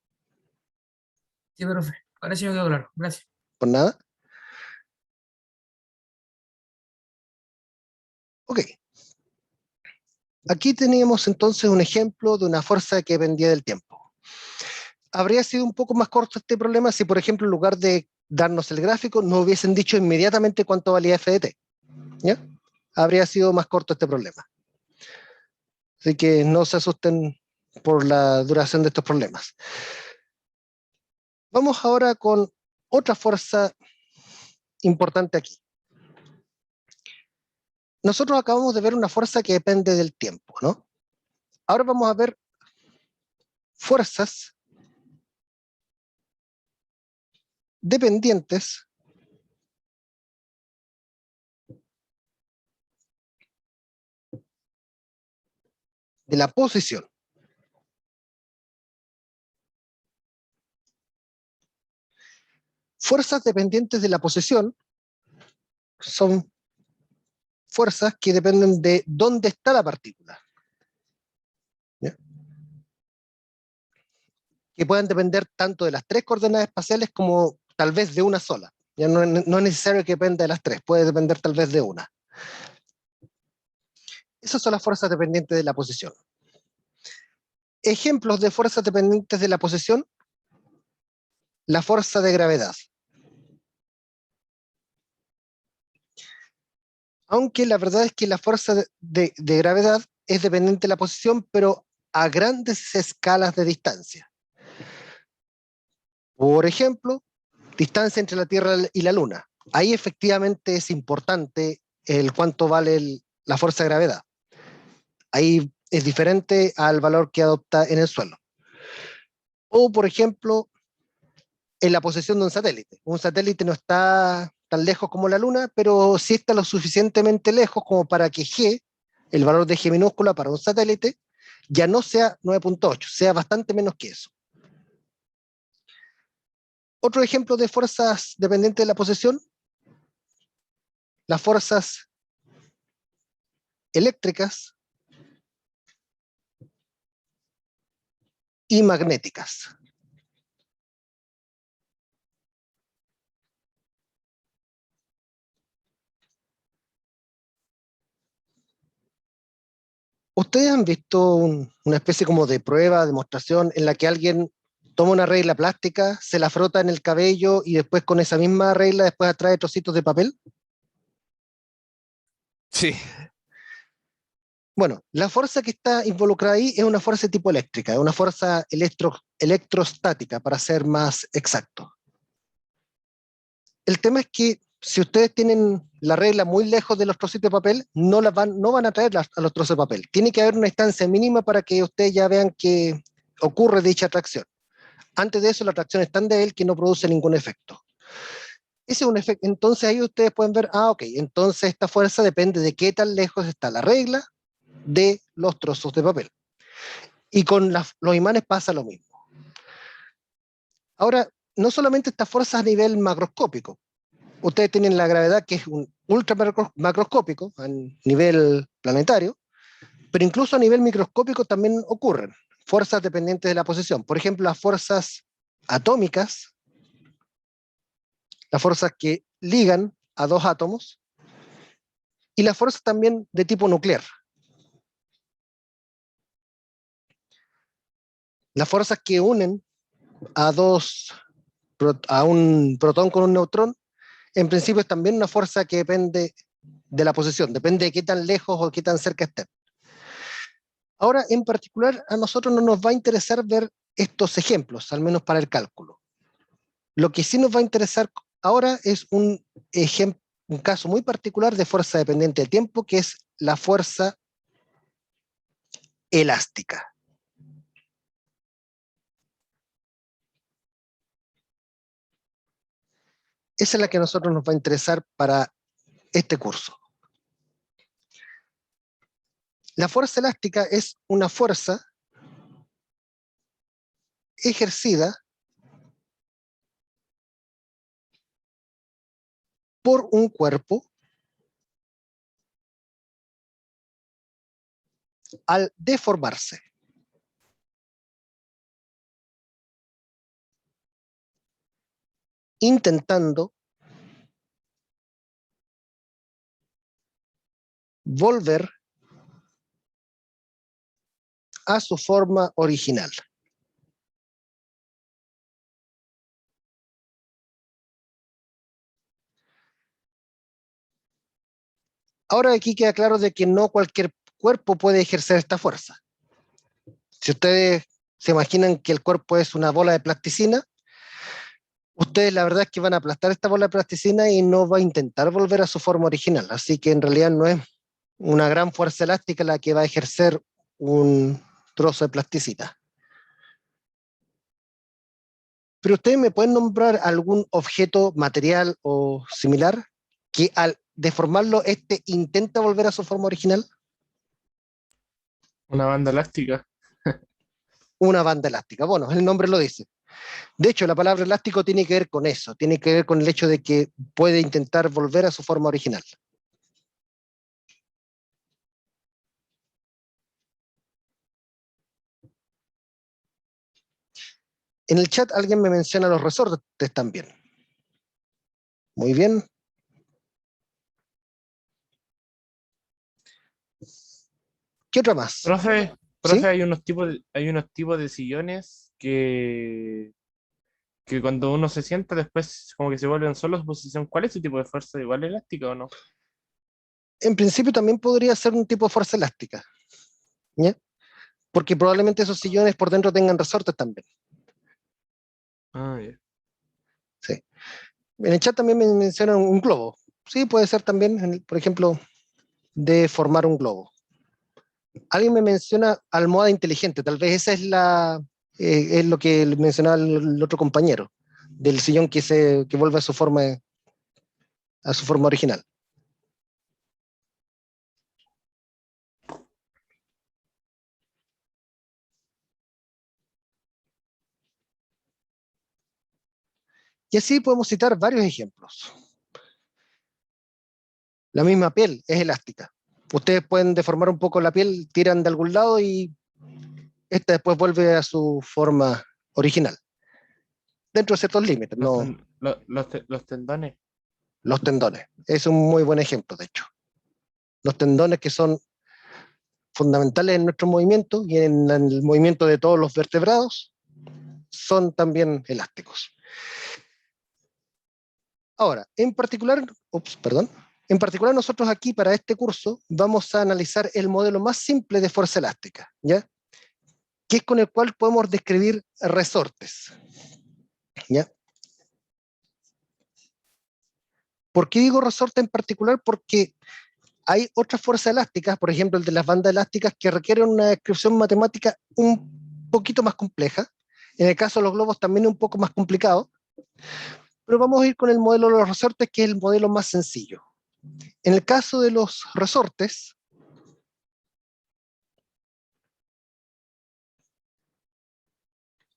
Speaker 8: Sí, profe. Ahora sí me quedó claro. Gracias.
Speaker 1: Por nada. Ok. Aquí teníamos entonces un ejemplo de una fuerza que dependía del tiempo. Habría sido un poco más corto este problema si, por ejemplo, en lugar de darnos el gráfico, nos hubiesen dicho inmediatamente cuánto valía f de t. ¿Ya? Habría sido más corto este problema. Así que no se asusten por la duración de estos problemas. Vamos ahora con otra fuerza importante aquí. Nosotros acabamos de ver una fuerza que depende del tiempo, ¿no? Ahora vamos a ver fuerzas dependientes de la posición. Fuerzas dependientes de la posición son fuerzas que dependen de dónde está la partícula. ¿Ya? Que pueden depender tanto de las tres coordenadas espaciales como tal vez de una sola. Ya no es necesario que dependa de las tres, puede depender tal vez de una. Esas son las fuerzas dependientes de la posición. Ejemplos de fuerzas dependientes de la posición: la fuerza de gravedad. Aunque la verdad es que la fuerza de gravedad es dependiente de la posición, pero a grandes escalas de distancia. Por ejemplo, distancia entre la Tierra y la Luna. Ahí efectivamente es importante el cuánto vale la fuerza de gravedad. Ahí es diferente al valor que adopta en el suelo. O, por ejemplo, en la posición de un satélite. Un satélite no está tan lejos como la Luna, pero sí está lo suficientemente lejos como para que G, el valor de G minúscula para un satélite, ya no sea 9,8, sea bastante menos que eso. Otro ejemplo de fuerzas dependientes de la posición: las fuerzas eléctricas y magnéticas. ¿Ustedes han visto una especie como de prueba, demostración, en la que alguien toma una regla plástica, se la frota en el cabello y después con esa misma regla después atrae trocitos de papel?
Speaker 9: Sí.
Speaker 1: Bueno, la fuerza que está involucrada ahí es una fuerza de tipo eléctrica, es una fuerza electrostática, para ser más exacto. El tema es que si ustedes tienen la regla muy lejos de los trocitos de papel, no van a traer a los trozos de papel. Tiene que haber una distancia mínima para que ustedes ya vean que ocurre dicha atracción. Antes de eso, la atracción es tan débil que no produce ningún efecto. Ese es un efecto. Entonces ahí ustedes pueden ver, ok, entonces esta fuerza depende de qué tan lejos está la regla de los trozos de papel. Y con los imanes pasa lo mismo. Ahora, no solamente esta fuerza a nivel macroscópico. Ustedes tienen la gravedad, que es un ultra macroscópico a nivel planetario, pero incluso a nivel microscópico también ocurren fuerzas dependientes de la posición. Por ejemplo, las fuerzas atómicas, las fuerzas que ligan a dos átomos, y las fuerzas también de tipo nuclear. Las fuerzas que unen a un protón con un neutrón, en principio es también una fuerza que depende de la posición, depende de qué tan lejos o qué tan cerca estén. Ahora, en particular, a nosotros no nos va a interesar ver estos ejemplos, al menos para el cálculo. Lo que sí nos va a interesar ahora es un caso muy particular de fuerza dependiente del tiempo, que es la fuerza elástica. Esa es la que a nosotros nos va a interesar para este curso. La fuerza elástica es una fuerza ejercida por un cuerpo al deformarse. Intentando volver a su forma original. Ahora aquí queda claro de que no cualquier cuerpo puede ejercer esta fuerza. Si ustedes se imaginan que el cuerpo es una bola de plasticina, ustedes la verdad es que van a aplastar esta bola de plasticina y no va a intentar volver a su forma original. Así que en realidad no es una gran fuerza elástica la que va a ejercer un trozo de plasticina. Pero ustedes me pueden nombrar algún objeto material o similar que al deformarlo, intenta volver a su forma original.
Speaker 6: Una banda elástica.
Speaker 1: Una banda elástica. Bueno, el nombre lo dice. De hecho, la palabra elástico tiene que ver con eso, tiene que ver con el hecho de que puede intentar volver a su forma original. En el chat alguien me menciona los resortes también. Muy bien. ¿Qué otra más?
Speaker 6: Profe,
Speaker 1: ¿Sí?
Speaker 6: hay unos tipos de sillones que cuando uno se sienta después como que se vuelven solos su posición. ¿Cuál es su tipo de fuerza? ¿Igual elástica o no?
Speaker 1: En principio también podría ser un tipo de fuerza elástica, ¿ya? Porque probablemente esos sillones por dentro tengan resortes también.
Speaker 6: Ah, ya.
Speaker 1: Sí. En el chat también me mencionan un globo. Sí, puede ser también, por ejemplo, de formar un globo. Alguien me menciona almohada inteligente. Tal vez esa es lo que mencionaba el otro compañero, del sillón que vuelve a su forma original. Y así podemos citar varios ejemplos. La misma piel es elástica. Ustedes pueden deformar un poco la piel, tiran de algún lado y esta después vuelve a su forma original. Dentro de ciertos límites, no
Speaker 6: Los tendones.
Speaker 1: los tendones. Es un muy buen ejemplo, de hecho. Los tendones que son fundamentales en nuestro movimiento y en el movimiento de todos los vertebrados, son también elásticos. Ahora, en particular nosotros aquí para este curso vamos a analizar el modelo más simple de fuerza elástica, ¿ya? Que es con el cual podemos describir resortes, ¿ya? ¿Por qué digo resorte en particular? Porque hay otras fuerzas elásticas, por ejemplo el de las bandas elásticas, que requieren una descripción matemática un poquito más compleja. En el caso de los globos también es un poco más complicado, pero vamos a ir con el modelo de los resortes, que es el modelo más sencillo. En el caso de los resortes,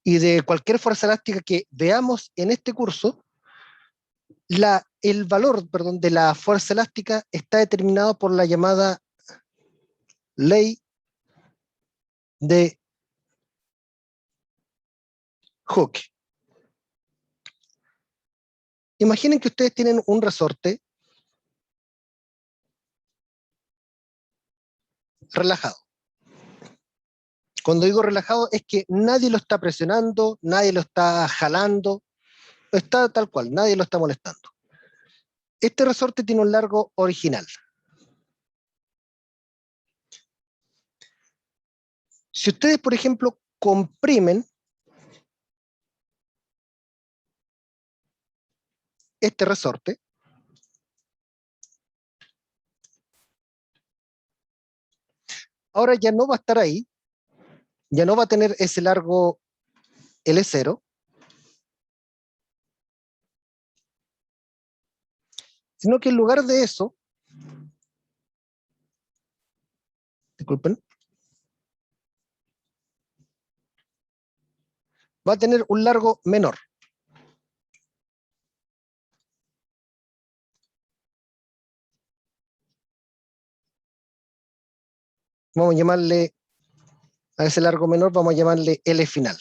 Speaker 1: y de cualquier fuerza elástica que veamos en este curso, el valor, de la fuerza elástica está determinado por la llamada ley de Hooke. Imaginen que ustedes tienen un resorte relajado. Cuando digo relajado es que nadie lo está presionando, nadie lo está jalando, está tal cual, nadie lo está molestando. Este resorte tiene un largo original. Si ustedes, por ejemplo, comprimen este resorte, ahora ya no va a estar ahí, ya no va a tener ese largo L0, sino que en lugar de eso, disculpen, va a tener un largo menor. Vamos a llamarle, a ese largo menor, vamos a llamarle L final.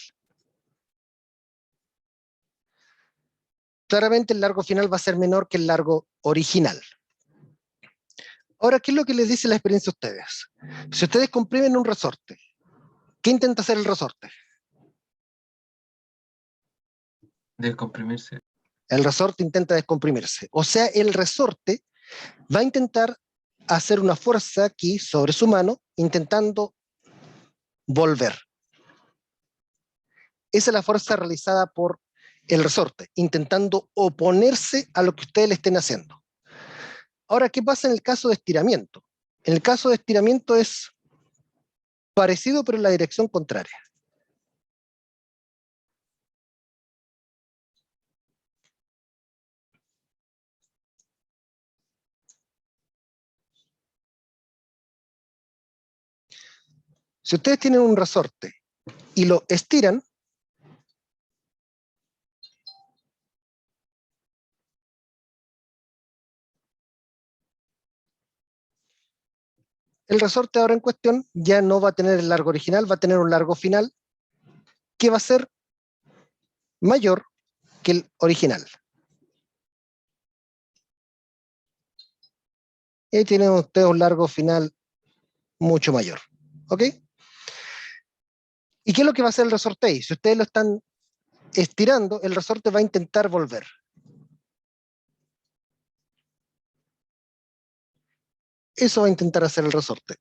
Speaker 1: Claramente el largo final va a ser menor que el largo original. Ahora, ¿qué es lo que les dice la experiencia a ustedes? Si ustedes comprimen un resorte, ¿qué intenta hacer el resorte?
Speaker 9: Descomprimirse.
Speaker 1: El resorte intenta descomprimirse. O sea, el resorte va a intentar hacer una fuerza aquí sobre su mano, intentando volver. Esa es la fuerza realizada por el resorte, intentando oponerse a lo que ustedes le estén haciendo. Ahora, ¿qué pasa en el caso de estiramiento? En el caso de estiramiento es parecido, pero en la dirección contraria. Si ustedes tienen un resorte y lo estiran, el resorte ahora en cuestión ya no va a tener el largo original, va a tener un largo final que va a ser mayor que el original. Y ahí tienen ustedes un largo final mucho mayor. ¿Ok? ¿Y qué es lo que va a hacer el resorte ahí? Si ustedes lo están estirando, el resorte va a intentar volver. Eso va a intentar hacer el resorte.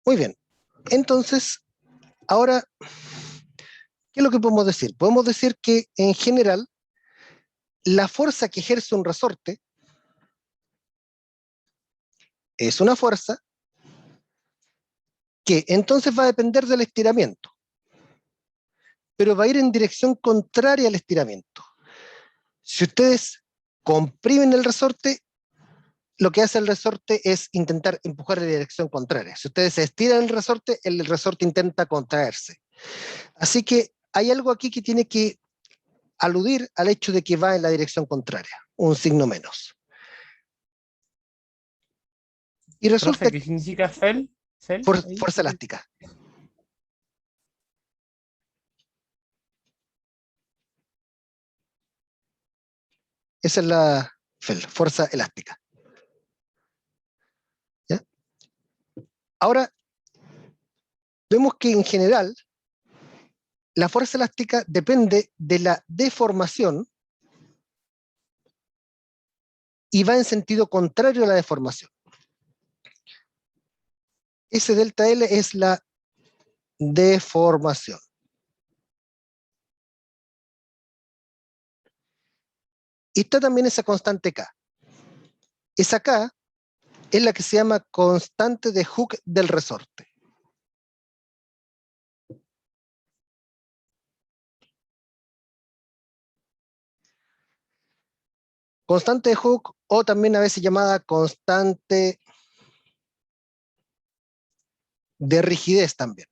Speaker 1: Muy bien. Entonces, ahora, ¿qué es lo que podemos decir? Podemos decir que, en general, la fuerza que ejerce un resorte es una fuerza que entonces va a depender del estiramiento, pero va a ir en dirección contraria al estiramiento. Si ustedes comprimen el resorte, lo que hace el resorte es intentar empujar en dirección contraria. Si ustedes estiran el resorte intenta contraerse. Así que hay algo aquí que tiene que aludir al hecho de que va en la dirección contraria, un signo menos. Y resulta
Speaker 6: Profe, ¿qué
Speaker 1: que
Speaker 6: significa FEL? ¿FEL? Ahí.
Speaker 1: fuerza elástica. Esa es la fuerza elástica. ¿Ya? Ahora, vemos que en general la fuerza elástica depende de la deformación y va en sentido contrario a la deformación. Ese delta L es la deformación. Y está también esa constante K. Esa K es la que se llama constante de Hooke del resorte. Constante de Hooke, o también a veces llamada constante de rigidez también.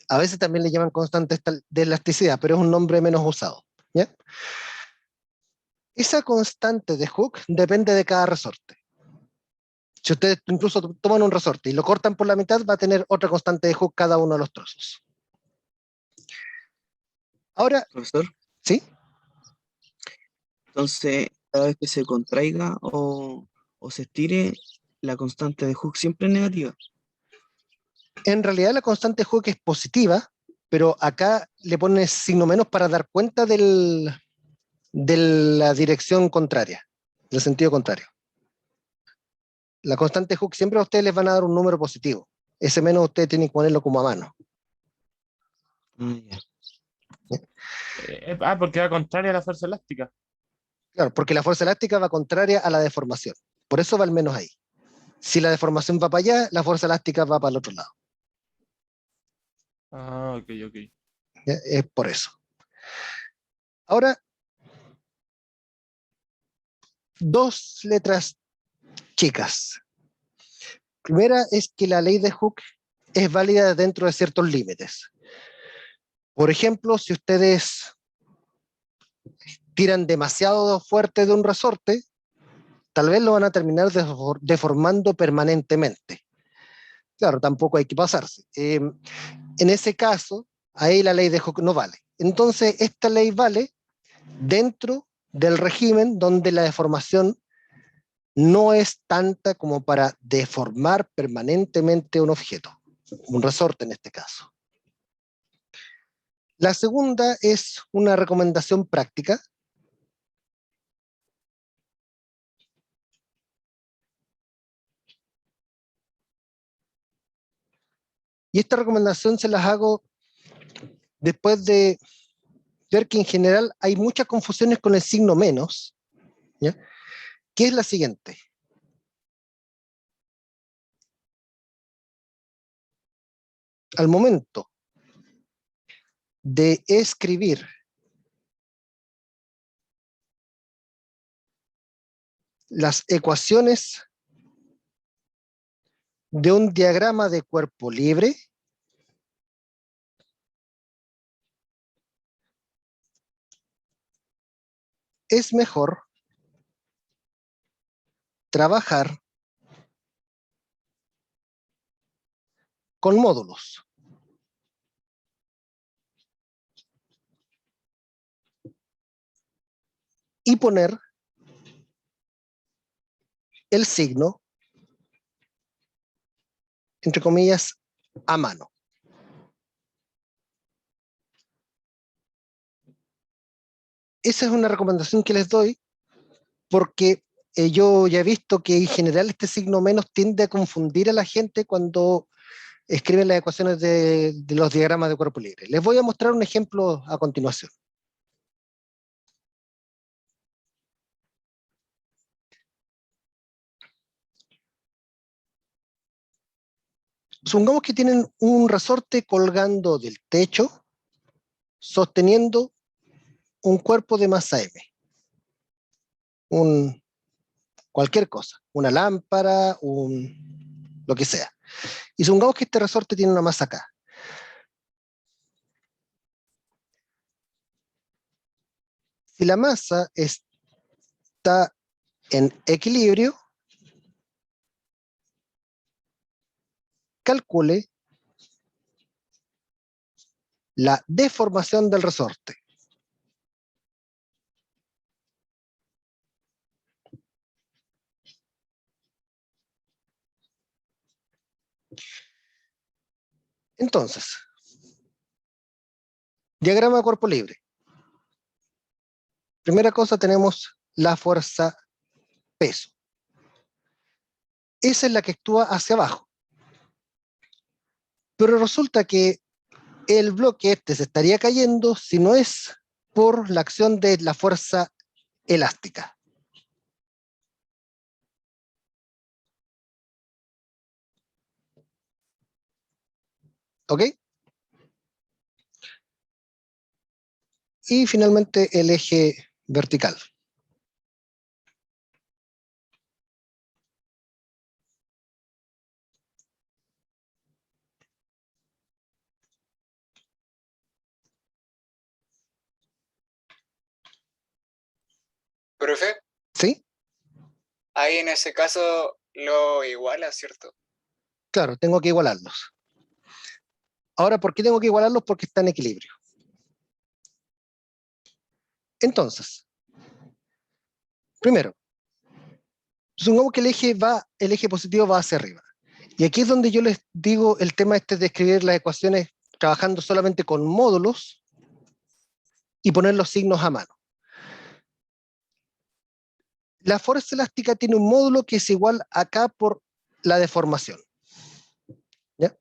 Speaker 1: A veces también le llaman constante de elasticidad, pero es un nombre menos usado, ¿ya? Esa constante de Hooke depende de cada resorte. Si ustedes incluso toman un resorte y lo cortan por la mitad, va a tener otra constante de Hooke cada uno de los trozos. Ahora,
Speaker 5: Profesor,
Speaker 1: ¿sí?
Speaker 5: entonces, cada vez que se contraiga o se estire, la constante de Hooke siempre es negativa.
Speaker 1: En realidad la constante de Hooke es positiva, pero acá le pones signo menos para dar cuenta de la dirección contraria, del sentido contrario. La constante de Hooke siempre a ustedes les van a dar un número positivo. Ese menos ustedes tienen que ponerlo como a mano.
Speaker 5: Ah, ya.
Speaker 6: Porque va contraria a la fuerza elástica.
Speaker 1: Claro, porque la fuerza elástica va contraria a la deformación. Por eso va al menos ahí. Si la deformación va para allá, la fuerza elástica va para el otro lado.
Speaker 6: Ah, ok, ok.
Speaker 1: ¿Ya? Es por eso. Ahora, dos letras chicas. Primera es que la ley de Hooke es válida dentro de ciertos límites. Por ejemplo, si ustedes tiran demasiado fuerte de un resorte, tal vez lo van a terminar deformando permanentemente. Claro, tampoco hay que pasarse. En ese caso, ahí la ley de Hooke no vale. Entonces, esta ley vale dentro del régimen donde la deformación no es tanta como para deformar permanentemente un objeto, un resorte en este caso. La segunda es una recomendación práctica. Y esta recomendación se las hago después de ver que en general hay muchas confusiones con el signo menos, ¿ya? Que es la siguiente. Al momento de escribir las ecuaciones de un diagrama de cuerpo libre, es mejor trabajar con módulos. Y poner el signo, entre comillas, a mano. Esa es una recomendación que les doy porque yo ya he visto que en general este signo menos tiende a confundir a la gente cuando escriben las ecuaciones de los diagramas de cuerpo libre. Les voy a mostrar un ejemplo a continuación. Supongamos que tienen un resorte colgando del techo, sosteniendo un cuerpo de masa M. Cualquier cosa, una lámpara, lo que sea. Y supongamos que este resorte tiene una masa K. Si la masa está en equilibrio, calcule la deformación del resorte. Entonces, diagrama de cuerpo libre. Primera cosa, tenemos la fuerza peso. Esa es la que actúa hacia abajo. Pero resulta que el bloque este se estaría cayendo si no es por la acción de la fuerza elástica. ¿Ok? Y finalmente el eje vertical.
Speaker 2: Profe,
Speaker 1: ¿Sí?
Speaker 2: ahí en ese caso lo iguala, ¿cierto?
Speaker 1: Claro, tengo que igualarlos. Ahora, ¿por qué tengo que igualarlos? Porque está en equilibrio. Entonces, primero, supongamos que el eje positivo va hacia arriba. Y aquí es donde yo les digo el tema este de escribir las ecuaciones trabajando solamente con módulos y poner los signos a mano. La fuerza elástica tiene un módulo que es igual acá por la deformación. ¿Ya?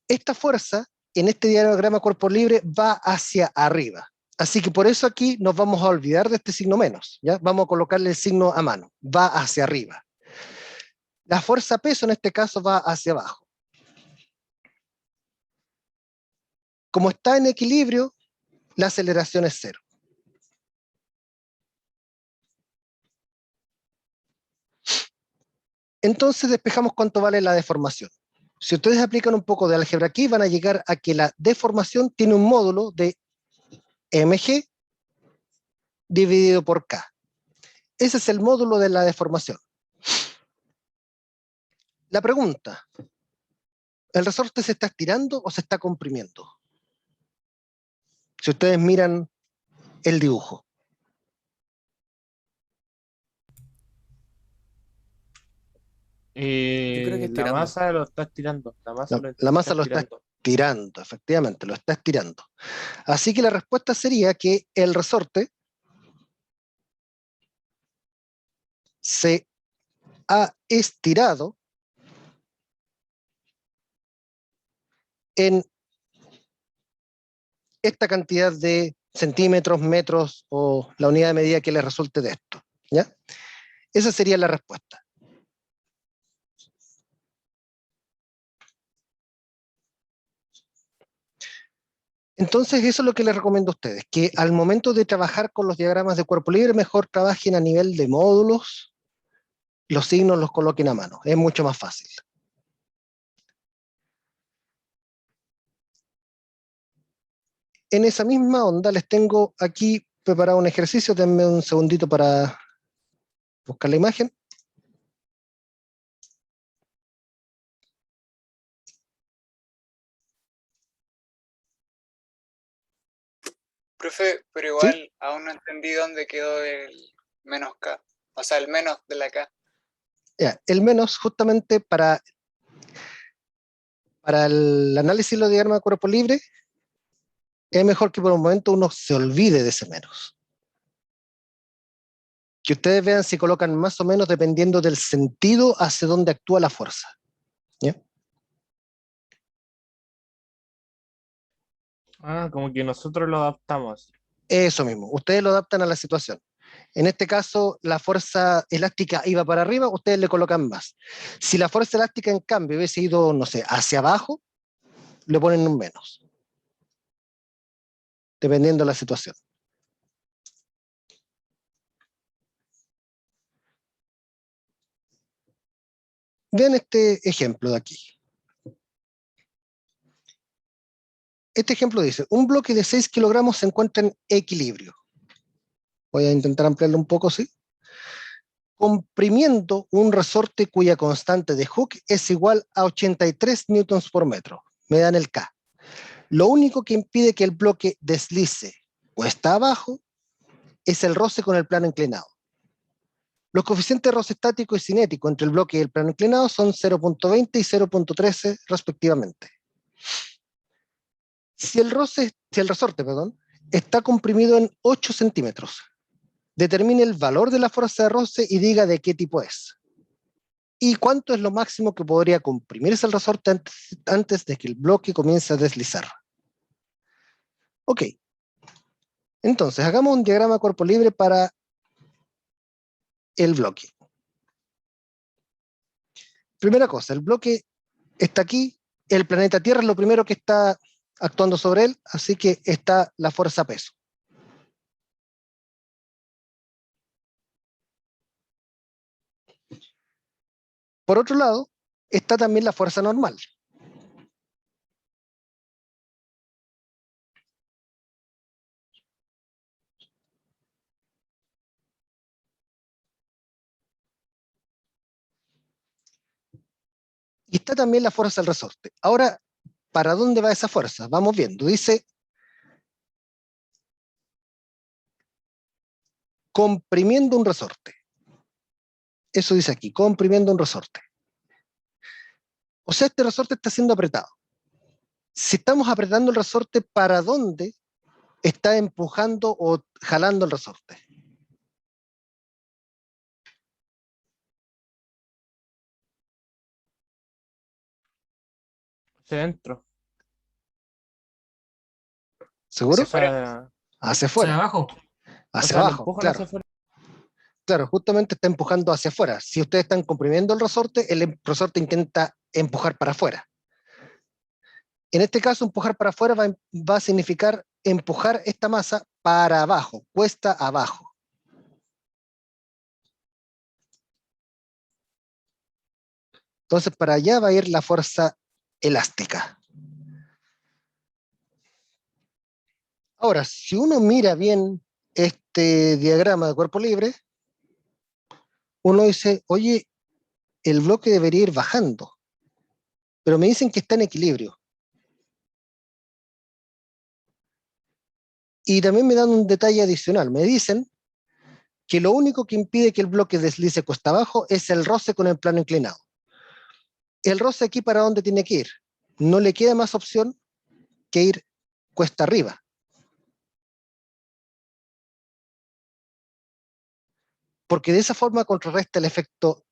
Speaker 1: Esta fuerza, en este diagrama cuerpo libre, va hacia arriba. Así que por eso aquí nos vamos a olvidar de este signo menos. ¿Ya? Vamos a colocarle el signo a mano. Va hacia arriba. La fuerza peso en este caso va hacia abajo. Como está en equilibrio, la aceleración es cero. Entonces despejamos cuánto vale la deformación. Si ustedes aplican un poco de álgebra aquí, van a llegar a que la deformación tiene un módulo de mg dividido por k. Ese es el módulo de la deformación. La pregunta, ¿el resorte se está estirando o se está comprimiendo? Si ustedes miran el dibujo.
Speaker 7: Yo creo que
Speaker 6: La
Speaker 7: estirando.
Speaker 6: masa lo está estirando. La masa lo
Speaker 1: La masa
Speaker 6: está
Speaker 1: lo está
Speaker 6: estirando.
Speaker 1: estirando, efectivamente, lo está estirando. Así que la respuesta sería que el resorte se ha estirado en esta cantidad de centímetros, metros o la unidad de medida que le resulte de esto. ¿Ya? Esa sería la respuesta. Entonces, eso es lo que les recomiendo a ustedes, que al momento de trabajar con los diagramas de cuerpo libre, mejor trabajen a nivel de módulos, los signos los coloquen a mano, es mucho más fácil. En esa misma onda les tengo aquí preparado un ejercicio, denme un segundito para buscar la imagen.
Speaker 2: Profe, pero
Speaker 1: ¿Sí?
Speaker 2: igual aún no entendí dónde quedó el menos K. O sea, el menos de la K.
Speaker 1: Ya, el menos justamente para el análisis de los diagramas de cuerpo libre, es mejor que por un momento uno se olvide de ese menos. Que ustedes vean si colocan más o menos dependiendo del sentido hacia donde actúa la fuerza. ¿Ya?
Speaker 6: Ah, como que nosotros lo adaptamos.
Speaker 1: Eso mismo, ustedes lo adaptan a la situación. En este caso, la fuerza elástica iba para arriba, ustedes le colocan más. Si la fuerza elástica, en cambio, hubiese ido, no sé, hacia abajo, le ponen un menos, dependiendo de la situación. Vean este ejemplo de aquí. Este ejemplo dice, un bloque de 6 kilogramos se encuentra en equilibrio. Voy a intentar ampliarlo un poco, ¿sí? Comprimiendo un resorte cuya constante de Hooke es igual a 83 newtons por metro. Me dan el K. Lo único que impide que el bloque deslice cuesta abajo es el roce con el plano inclinado. Los coeficientes de roce estático y cinético entre el bloque y el plano inclinado son 0.20 y 0.13 respectivamente. Si el resorte, está comprimido en 8 centímetros, determine el valor de la fuerza de roce y diga de qué tipo es. ¿Y cuánto es lo máximo que podría comprimirse el resorte antes de que el bloque comience a deslizar? Ok. Entonces, hagamos un diagrama de cuerpo libre para el bloque. Primera cosa, el bloque está aquí, el planeta Tierra es lo primero que está actuando sobre él, así que está la fuerza peso. Por otro lado, está también la fuerza normal. Y está también la fuerza del resorte. Ahora, ¿para dónde va esa fuerza? Vamos viendo. Dice, comprimiendo un resorte. Eso dice aquí, comprimiendo un resorte. O sea, este resorte está siendo apretado. Si estamos apretando el resorte, ¿para dónde está empujando o jalando el resorte?
Speaker 6: Hacia adentro.
Speaker 1: ¿Seguro?
Speaker 2: Hacia afuera.
Speaker 6: Sea,
Speaker 1: Hacia
Speaker 8: Hacia
Speaker 1: afuera,
Speaker 8: abajo.
Speaker 1: hacia
Speaker 6: lo
Speaker 1: abajo,
Speaker 6: empujan
Speaker 1: claro.
Speaker 6: hacia afuera.
Speaker 1: Claro, justamente está empujando hacia afuera. Si ustedes están comprimiendo el resorte intenta empujar para afuera. En este caso, empujar para afuera va a significar empujar esta masa para abajo, cuesta abajo. Entonces, para allá va a ir la fuerza elástica. Ahora, si uno mira bien este diagrama de cuerpo libre, uno dice, oye, el bloque debería ir bajando, pero me dicen que está en equilibrio. Y también me dan un detalle adicional. Me dicen que lo único que impide que el bloque deslice cuesta abajo es el roce con el plano inclinado. El roce aquí, ¿para dónde tiene que ir? No le queda más opción que ir cuesta arriba. Porque de esa forma contrarresta el efecto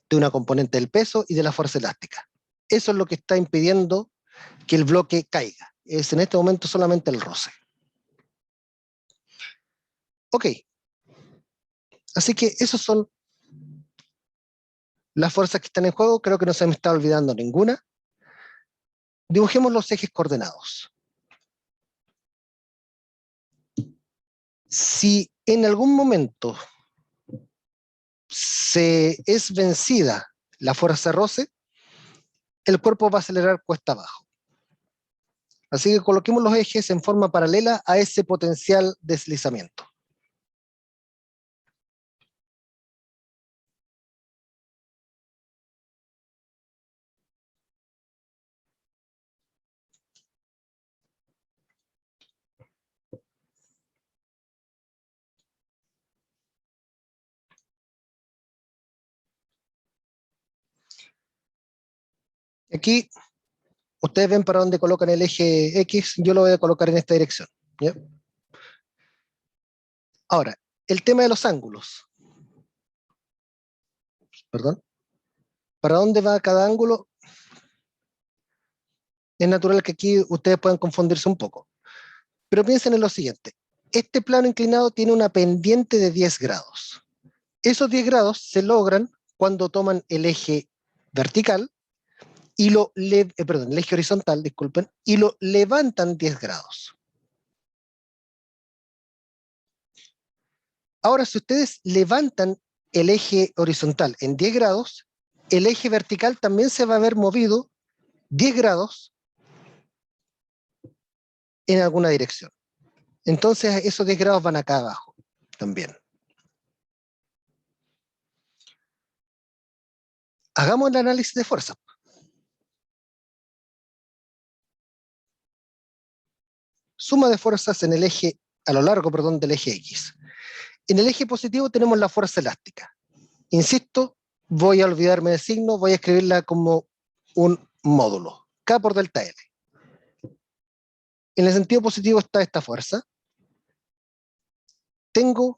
Speaker 1: de una componente del peso y de la fuerza elástica. Eso es lo que está impidiendo que el bloque caiga. Es en este momento solamente el roce. Ok. Así que esas son las fuerzas que están en juego. Creo que no se me está olvidando ninguna. Dibujemos los ejes coordenados. Si en algún momento se es vencida la fuerza roce, el cuerpo va a acelerar cuesta abajo. Así que coloquemos los ejes en forma paralela a ese potencial deslizamiento. Aquí ustedes ven para dónde colocan el eje X, yo lo voy a colocar en esta dirección. ¿Ya? Ahora, el tema de los ángulos. Perdón. ¿Para dónde va cada ángulo? Es natural que aquí ustedes puedan confundirse un poco. Pero piensen en lo siguiente. Este plano inclinado tiene una pendiente de 10 grados. Esos 10 grados se logran cuando toman el eje vertical y el eje horizontal, disculpen, y lo levantan 10 grados. Ahora, si ustedes levantan el eje horizontal en 10 grados, el eje vertical también se va a ver movido 10 grados en alguna dirección. Entonces, esos 10 grados van acá abajo también. Hagamos el análisis de fuerza. Suma de fuerzas en el eje, a lo largo, perdón, del eje X. En el eje positivo tenemos la fuerza elástica. Insisto, voy a olvidarme del signo, voy a escribirla como un módulo, K por delta L. En el sentido positivo está esta fuerza. Tengo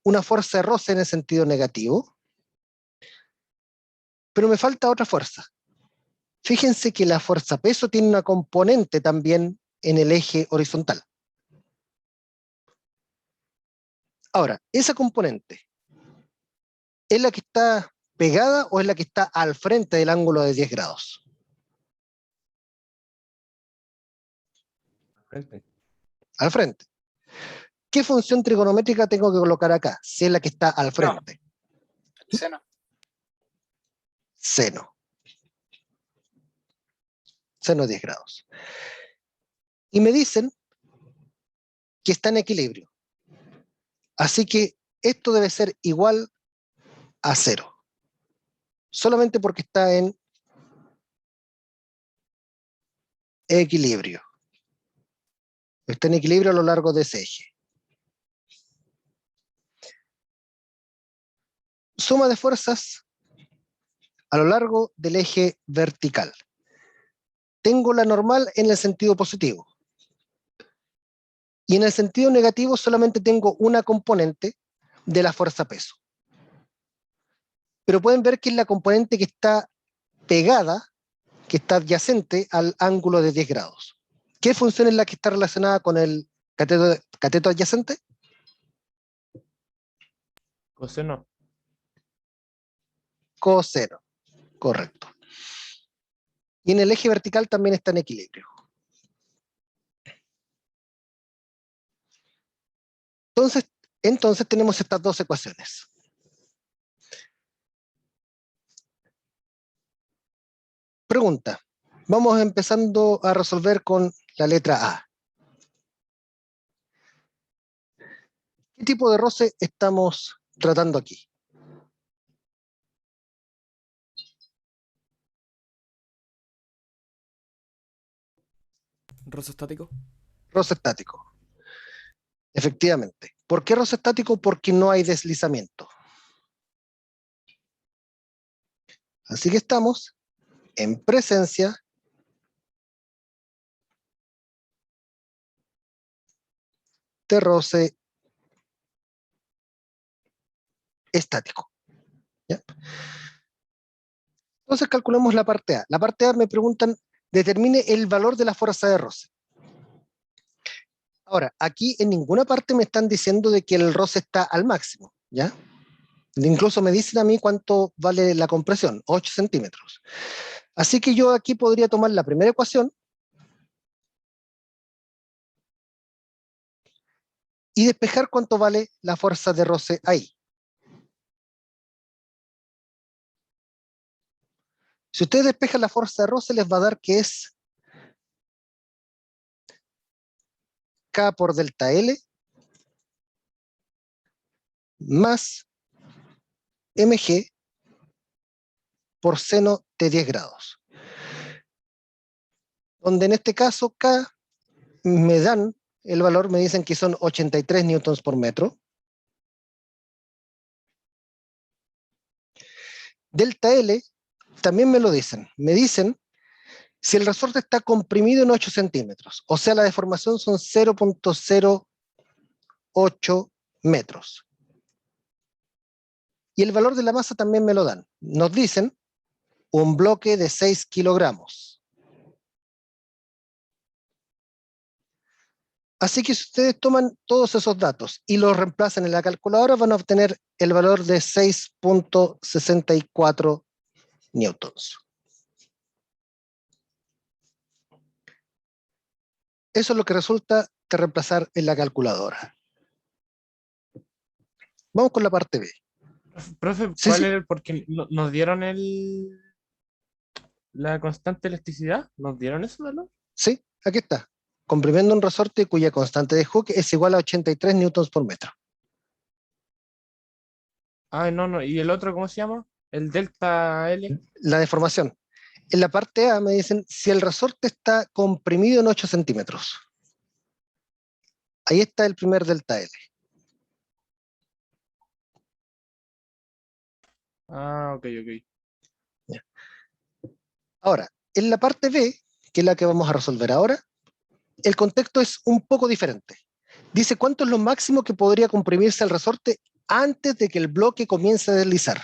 Speaker 1: una fuerza de roce en el sentido negativo, pero me falta otra fuerza. Fíjense que la fuerza peso tiene una componente también en el eje horizontal. Ahora, esa componente, ¿es la que está pegada o es la que está al frente del ángulo de 10 grados?
Speaker 3: Frente.
Speaker 1: Al frente. ¿Qué función trigonométrica tengo que colocar acá? Si es la que está al frente.
Speaker 2: El seno.
Speaker 1: Seno. Seno de 10 grados. Y me dicen que está en equilibrio. Así que esto debe ser igual a 0. Solamente porque está en equilibrio. Está en equilibrio a lo largo de ese eje. Suma de fuerzas a lo largo del eje vertical. Tengo la normal en el sentido positivo. Y en el sentido negativo solamente tengo una componente de la fuerza peso. Pero pueden ver que es la componente que está pegada, que está adyacente al ángulo de 10 grados. ¿Qué función es la que está relacionada con el cateto adyacente?
Speaker 6: Coseno.
Speaker 1: Coseno. Correcto. Y en el eje vertical también está en equilibrio. Entonces tenemos estas dos ecuaciones. Pregunta. Vamos empezando a resolver con la letra A. ¿Qué tipo de roce estamos tratando aquí?
Speaker 7: Roce estático.
Speaker 1: Roce estático. Efectivamente. ¿Por qué roce estático? Porque no hay deslizamiento. Así que estamos en presencia de roce estático. ¿Ya? Entonces calculemos la parte A. La parte A me preguntan, determine el valor de la fuerza de roce. Ahora, aquí en ninguna parte me están diciendo de que el roce está al máximo, ¿ya? Incluso me dicen a mí cuánto vale la compresión, 8 centímetros. Así que yo aquí podría tomar la primera ecuación y despejar cuánto vale la fuerza de roce ahí. Si ustedes despejan la fuerza de roce, les va a dar que es K por delta L más mg por seno de 10 grados. Donde en este caso K me dan el valor, me dicen que son 83 newtons por metro. Delta L también me lo dicen. Me dicen si el resorte está comprimido en 8 centímetros, o sea, la deformación son 0.08 metros. Y el valor de la masa también me lo dan. Nos dicen un bloque de 6 kilogramos. Así que si ustedes toman todos esos datos y los reemplazan en la calculadora, van a obtener el valor de 6.64 newtons. Eso es lo que resulta de reemplazar en la calculadora. Vamos con la parte B.
Speaker 6: Profe,
Speaker 1: Sí,
Speaker 6: ¿cuál
Speaker 1: sí.
Speaker 6: era el? Porque nos dieron la constante electricidad. ¿Nos dieron ese valor?
Speaker 1: Sí, aquí está. Comprimiendo un resorte cuya constante de Hooke es igual a 83 newtons por metro.
Speaker 6: Ah, no, no. ¿Y el otro cómo se llama? El delta L.
Speaker 1: La deformación. En la parte A me dicen si el resorte está comprimido en 8 centímetros. Ahí está el primer delta L.
Speaker 6: Ah, ok, ok.
Speaker 1: Ahora, en la parte B, que es la que vamos a resolver ahora, el contexto es un poco diferente. Dice cuánto es lo máximo que podría comprimirse el resorte antes de que el bloque comience a deslizar.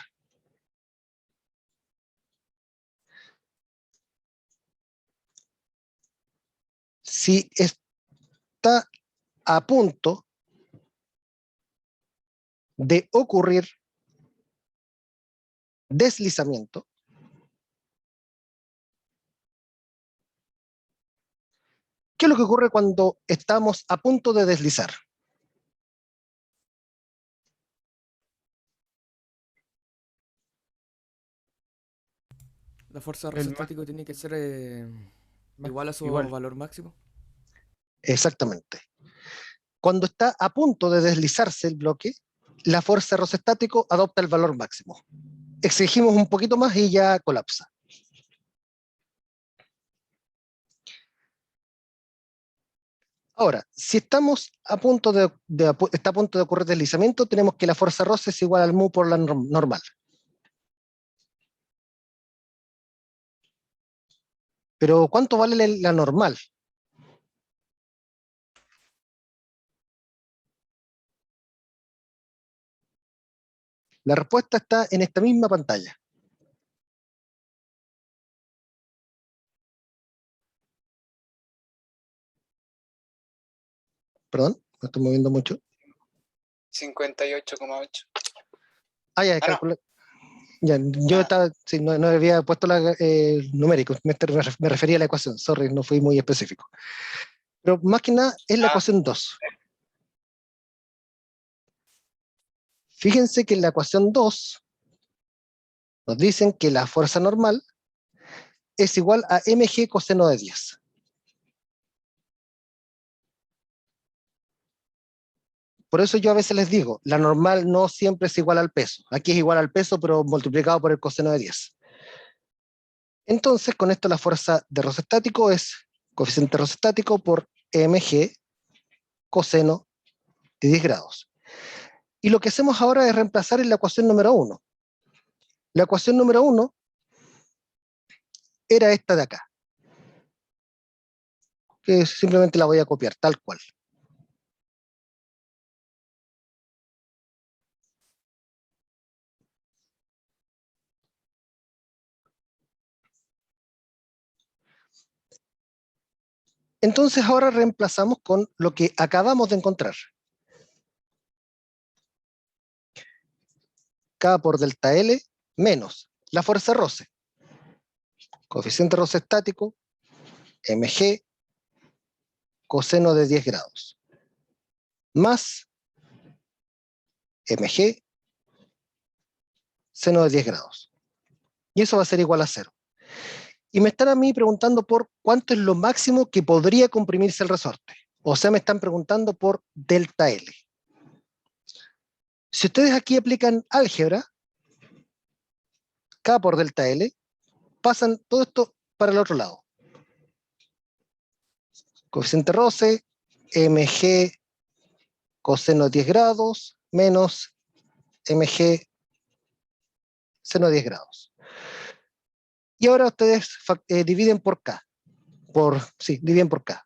Speaker 1: Si está a punto de ocurrir deslizamiento, ¿qué es lo que ocurre cuando estamos a punto de deslizar?
Speaker 7: La fuerza de
Speaker 6: El
Speaker 7: roce
Speaker 6: ma-
Speaker 7: estático tiene que ser igual a su
Speaker 6: igual.
Speaker 7: valor máximo.
Speaker 1: Exactamente. Cuando está a punto de deslizarse el bloque, la fuerza de roce estático adopta el valor máximo. Exigimos un poquito más y ya colapsa. Ahora, si estamos a punto está a punto de ocurrir deslizamiento, tenemos que la fuerza roce es igual al mu por la normal. Pero ¿cuánto vale la normal? La respuesta está en esta misma pantalla. Perdón, me estoy moviendo mucho.
Speaker 2: 58,8.
Speaker 1: Ah, ya,
Speaker 2: Ah, no.
Speaker 1: calculé. Ya, yo estaba, sí, no había puesto numérico, me refería a la ecuación, sorry, no fui muy específico. Pero más que nada es la ecuación 2. Fíjense que en la ecuación 2 nos dicen que la fuerza normal es igual a mg coseno de 10. Por eso yo a veces les digo, la normal no siempre es igual al peso. Aquí es igual al peso, pero multiplicado por el coseno de 10. Entonces, con esto la fuerza de roce estático es coeficiente de roce estático por mg coseno de 10 grados. Y lo que hacemos ahora es reemplazar en la ecuación número 1. La ecuación número 1 era esta de acá, que simplemente la voy a copiar tal cual. Entonces ahora reemplazamos con lo que acabamos de encontrar. K por delta L menos la fuerza roce. Coeficiente roce estático, mg coseno de 10 grados. Más mg seno de 10 grados. Y eso va a ser igual a 0. Y me están a mí preguntando por cuánto es lo máximo que podría comprimirse el resorte. O sea, me están preguntando por delta L. Si ustedes aquí aplican álgebra, K por delta L, pasan todo esto para el otro lado. Coeficiente roce, mg coseno de 10 grados, menos mg seno de 10 grados. Y ahora ustedes dividen por K. Dividen por K.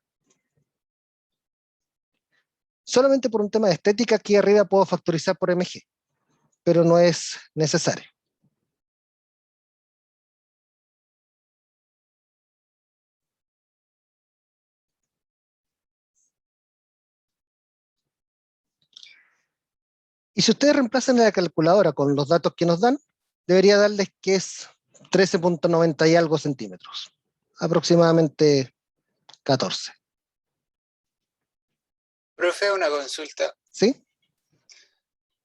Speaker 1: Solamente por un tema de estética, aquí arriba puedo factorizar por mg, pero no es necesario. Y si ustedes reemplazan en la calculadora con los datos que nos dan, debería darles que es 13.90 y algo centímetros, aproximadamente 14.
Speaker 2: Profe, una consulta.
Speaker 1: ¿Sí?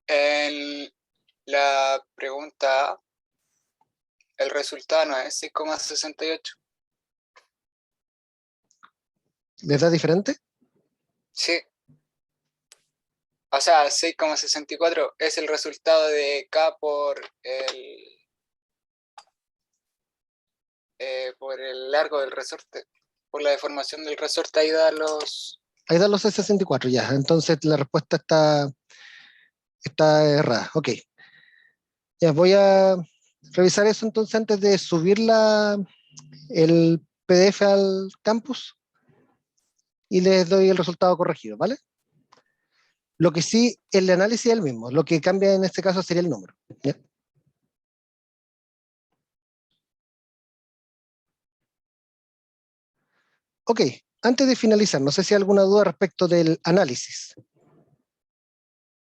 Speaker 2: En la pregunta A, el resultado no es 6,68.
Speaker 1: ¿Les da diferente?
Speaker 2: Sí. O sea, 6,64 es el resultado de K por el largo del resorte. Por la deformación del resorte, ahí da los...
Speaker 1: Ahí dan los 64 ya. Entonces la respuesta está errada. Ok. Ya voy a revisar eso entonces antes de subir el PDF al campus y les doy el resultado corregido, ¿vale? Lo que sí, el análisis es el mismo, lo que cambia en este caso sería el número. ¿Ya? Ok, antes de finalizar, no sé si hay alguna duda respecto del análisis.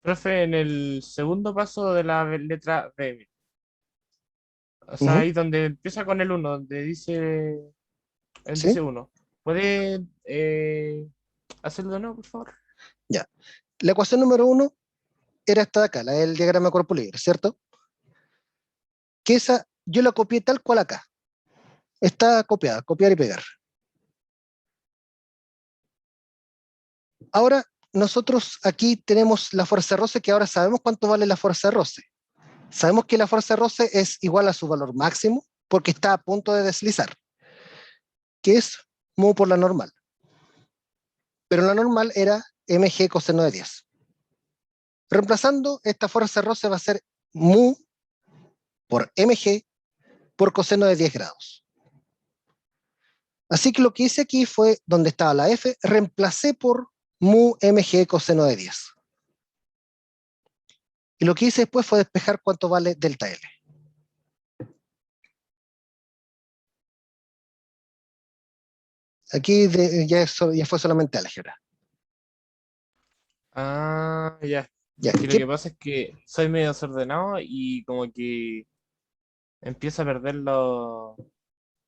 Speaker 6: Profe, en el segundo paso de la letra B, o sea,
Speaker 1: Ujú,
Speaker 6: ahí donde empieza con el 1, donde dice, él
Speaker 1: ¿sí?
Speaker 6: dice 1. ¿Puede hacerlo de nuevo, por favor?
Speaker 1: Ya. La ecuación número 1 era esta de acá, la del diagrama de cuerpo libre, ¿cierto? Que esa yo la copié tal cual acá. Está copiada, copiar y pegar. Ahora, nosotros aquí tenemos la fuerza de roce, que ahora sabemos cuánto vale la fuerza de roce. Sabemos que la fuerza de roce es igual a su valor máximo porque está a punto de deslizar, que es mu por la normal. Pero la normal era mg coseno de 10. Reemplazando, esta fuerza de roce va a ser mu por mg por coseno de 10 grados. Así que lo que hice aquí fue, donde estaba la f, reemplacé por mu mg coseno de 10. Y lo que hice después fue despejar cuánto vale delta L. Aquí ya fue solamente álgebra.
Speaker 6: Ah, ya.
Speaker 1: Ya,
Speaker 6: Es que lo que pasa es que soy medio desordenado y como que empiezo a perder los...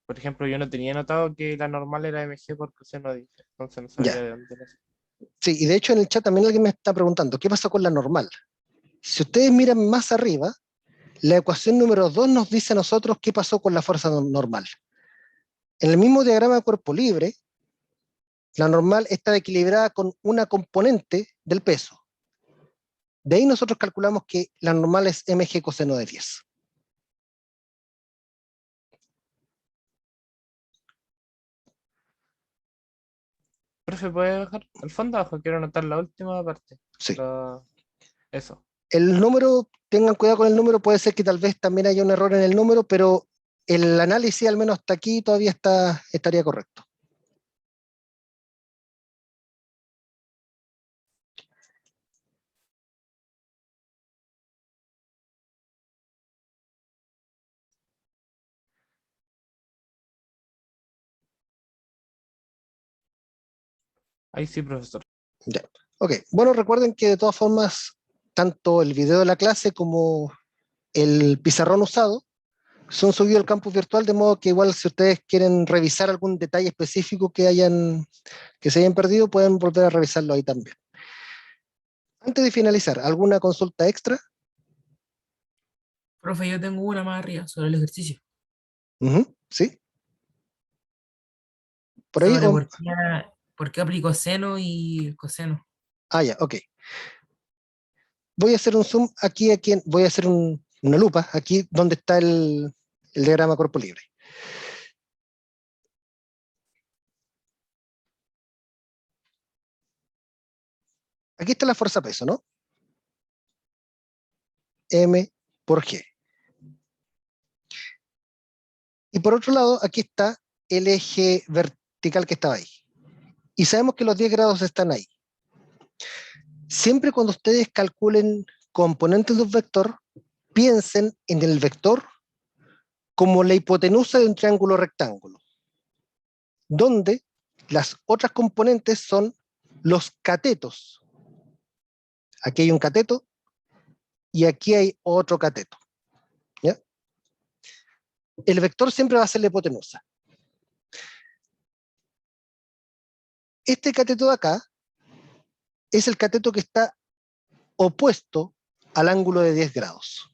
Speaker 6: Por ejemplo, yo no tenía notado que la normal era mg por coseno de 10, entonces no sabía
Speaker 1: ya.
Speaker 6: de dónde era eso.
Speaker 1: Sí, y de hecho en el chat también alguien me está preguntando, ¿qué pasa con la normal? Si ustedes miran más arriba, la ecuación número 2 nos dice a nosotros qué pasó con la fuerza normal. En el mismo diagrama de cuerpo libre, la normal está equilibrada con una componente del peso. De ahí nosotros calculamos que la normal es mg coseno de 10.
Speaker 6: Profe, ¿puede bajar al fondo abajo? Quiero anotar la última parte.
Speaker 1: Sí.
Speaker 6: Eso.
Speaker 1: El número, tengan cuidado con el número, puede ser que tal vez también haya un error en el número, pero el análisis, al menos hasta aquí, todavía estaría correcto.
Speaker 6: Ahí sí, profesor.
Speaker 1: Ya. Ok, bueno, recuerden que de todas formas, tanto el video de la clase como el pizarrón usado son subidos al campus virtual, de modo que igual si ustedes quieren revisar algún detalle específico que se hayan perdido, pueden volver a revisarlo ahí también. Antes de finalizar, ¿alguna consulta extra?
Speaker 8: Profe, yo tengo una más arriba sobre el ejercicio.
Speaker 1: Ujú, ¿sí? ¿Por ahí?
Speaker 8: Sobre por qué aplicó seno y coseno.
Speaker 1: Ya, ok. Voy a hacer un zoom aquí voy a hacer una lupa, aquí donde está el diagrama cuerpo libre. Aquí está la fuerza peso, ¿no? M por G. Y por otro lado, aquí está el eje vertical que estaba ahí. Y sabemos que los 10 grados están ahí. Siempre cuando ustedes calculen componentes de un vector, piensen en el vector como la hipotenusa de un triángulo rectángulo, donde las otras componentes son los catetos. Aquí hay un cateto y aquí hay otro cateto. ¿Ya? El vector siempre va a ser la hipotenusa. Este cateto de acá es el cateto que está opuesto al ángulo de 10 grados.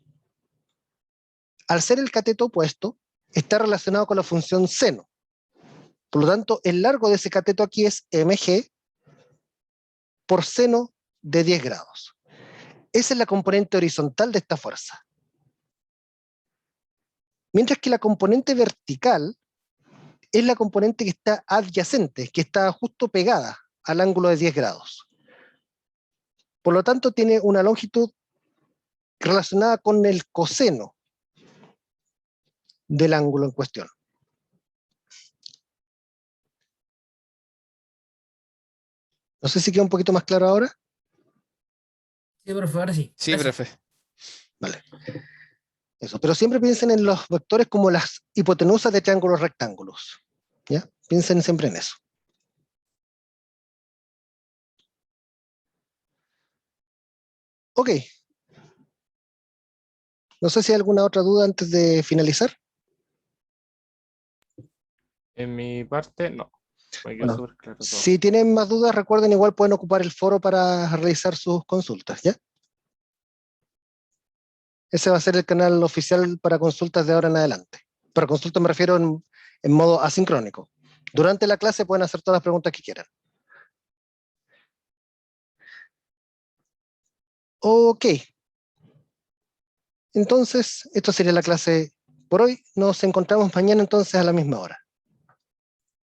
Speaker 1: Al ser el cateto opuesto, está relacionado con la función seno. Por lo tanto, el largo de ese cateto aquí es mg por seno de 10 grados. Esa es la componente horizontal de esta fuerza. Mientras que la componente vertical es la componente que está adyacente, que está justo pegada al ángulo de 10 grados. Por lo tanto, tiene una longitud relacionada con el coseno del ángulo en cuestión. No sé si queda un poquito más claro ahora.
Speaker 8: Sí, profe, ahora sí.
Speaker 9: Sí,
Speaker 8: Gracias.
Speaker 9: profe.
Speaker 1: Vale. Eso, pero siempre piensen en los vectores como las hipotenusas de triángulos rectángulos. ¿Ya? Piensen siempre en eso. Ok. No sé si hay alguna otra duda antes de finalizar.
Speaker 6: En mi parte, no. Me quedó
Speaker 1: Bueno,
Speaker 6: súper claro todo.
Speaker 1: Si tienen más dudas, recuerden, igual pueden ocupar el foro para realizar sus consultas, ¿ya? Ese va a ser el canal oficial para consultas de ahora en adelante. Para consultas me refiero en modo asincrónico. Durante la clase pueden hacer todas las preguntas que quieran. Ok. Entonces, esto sería la clase por hoy. Nos encontramos mañana entonces a la misma hora.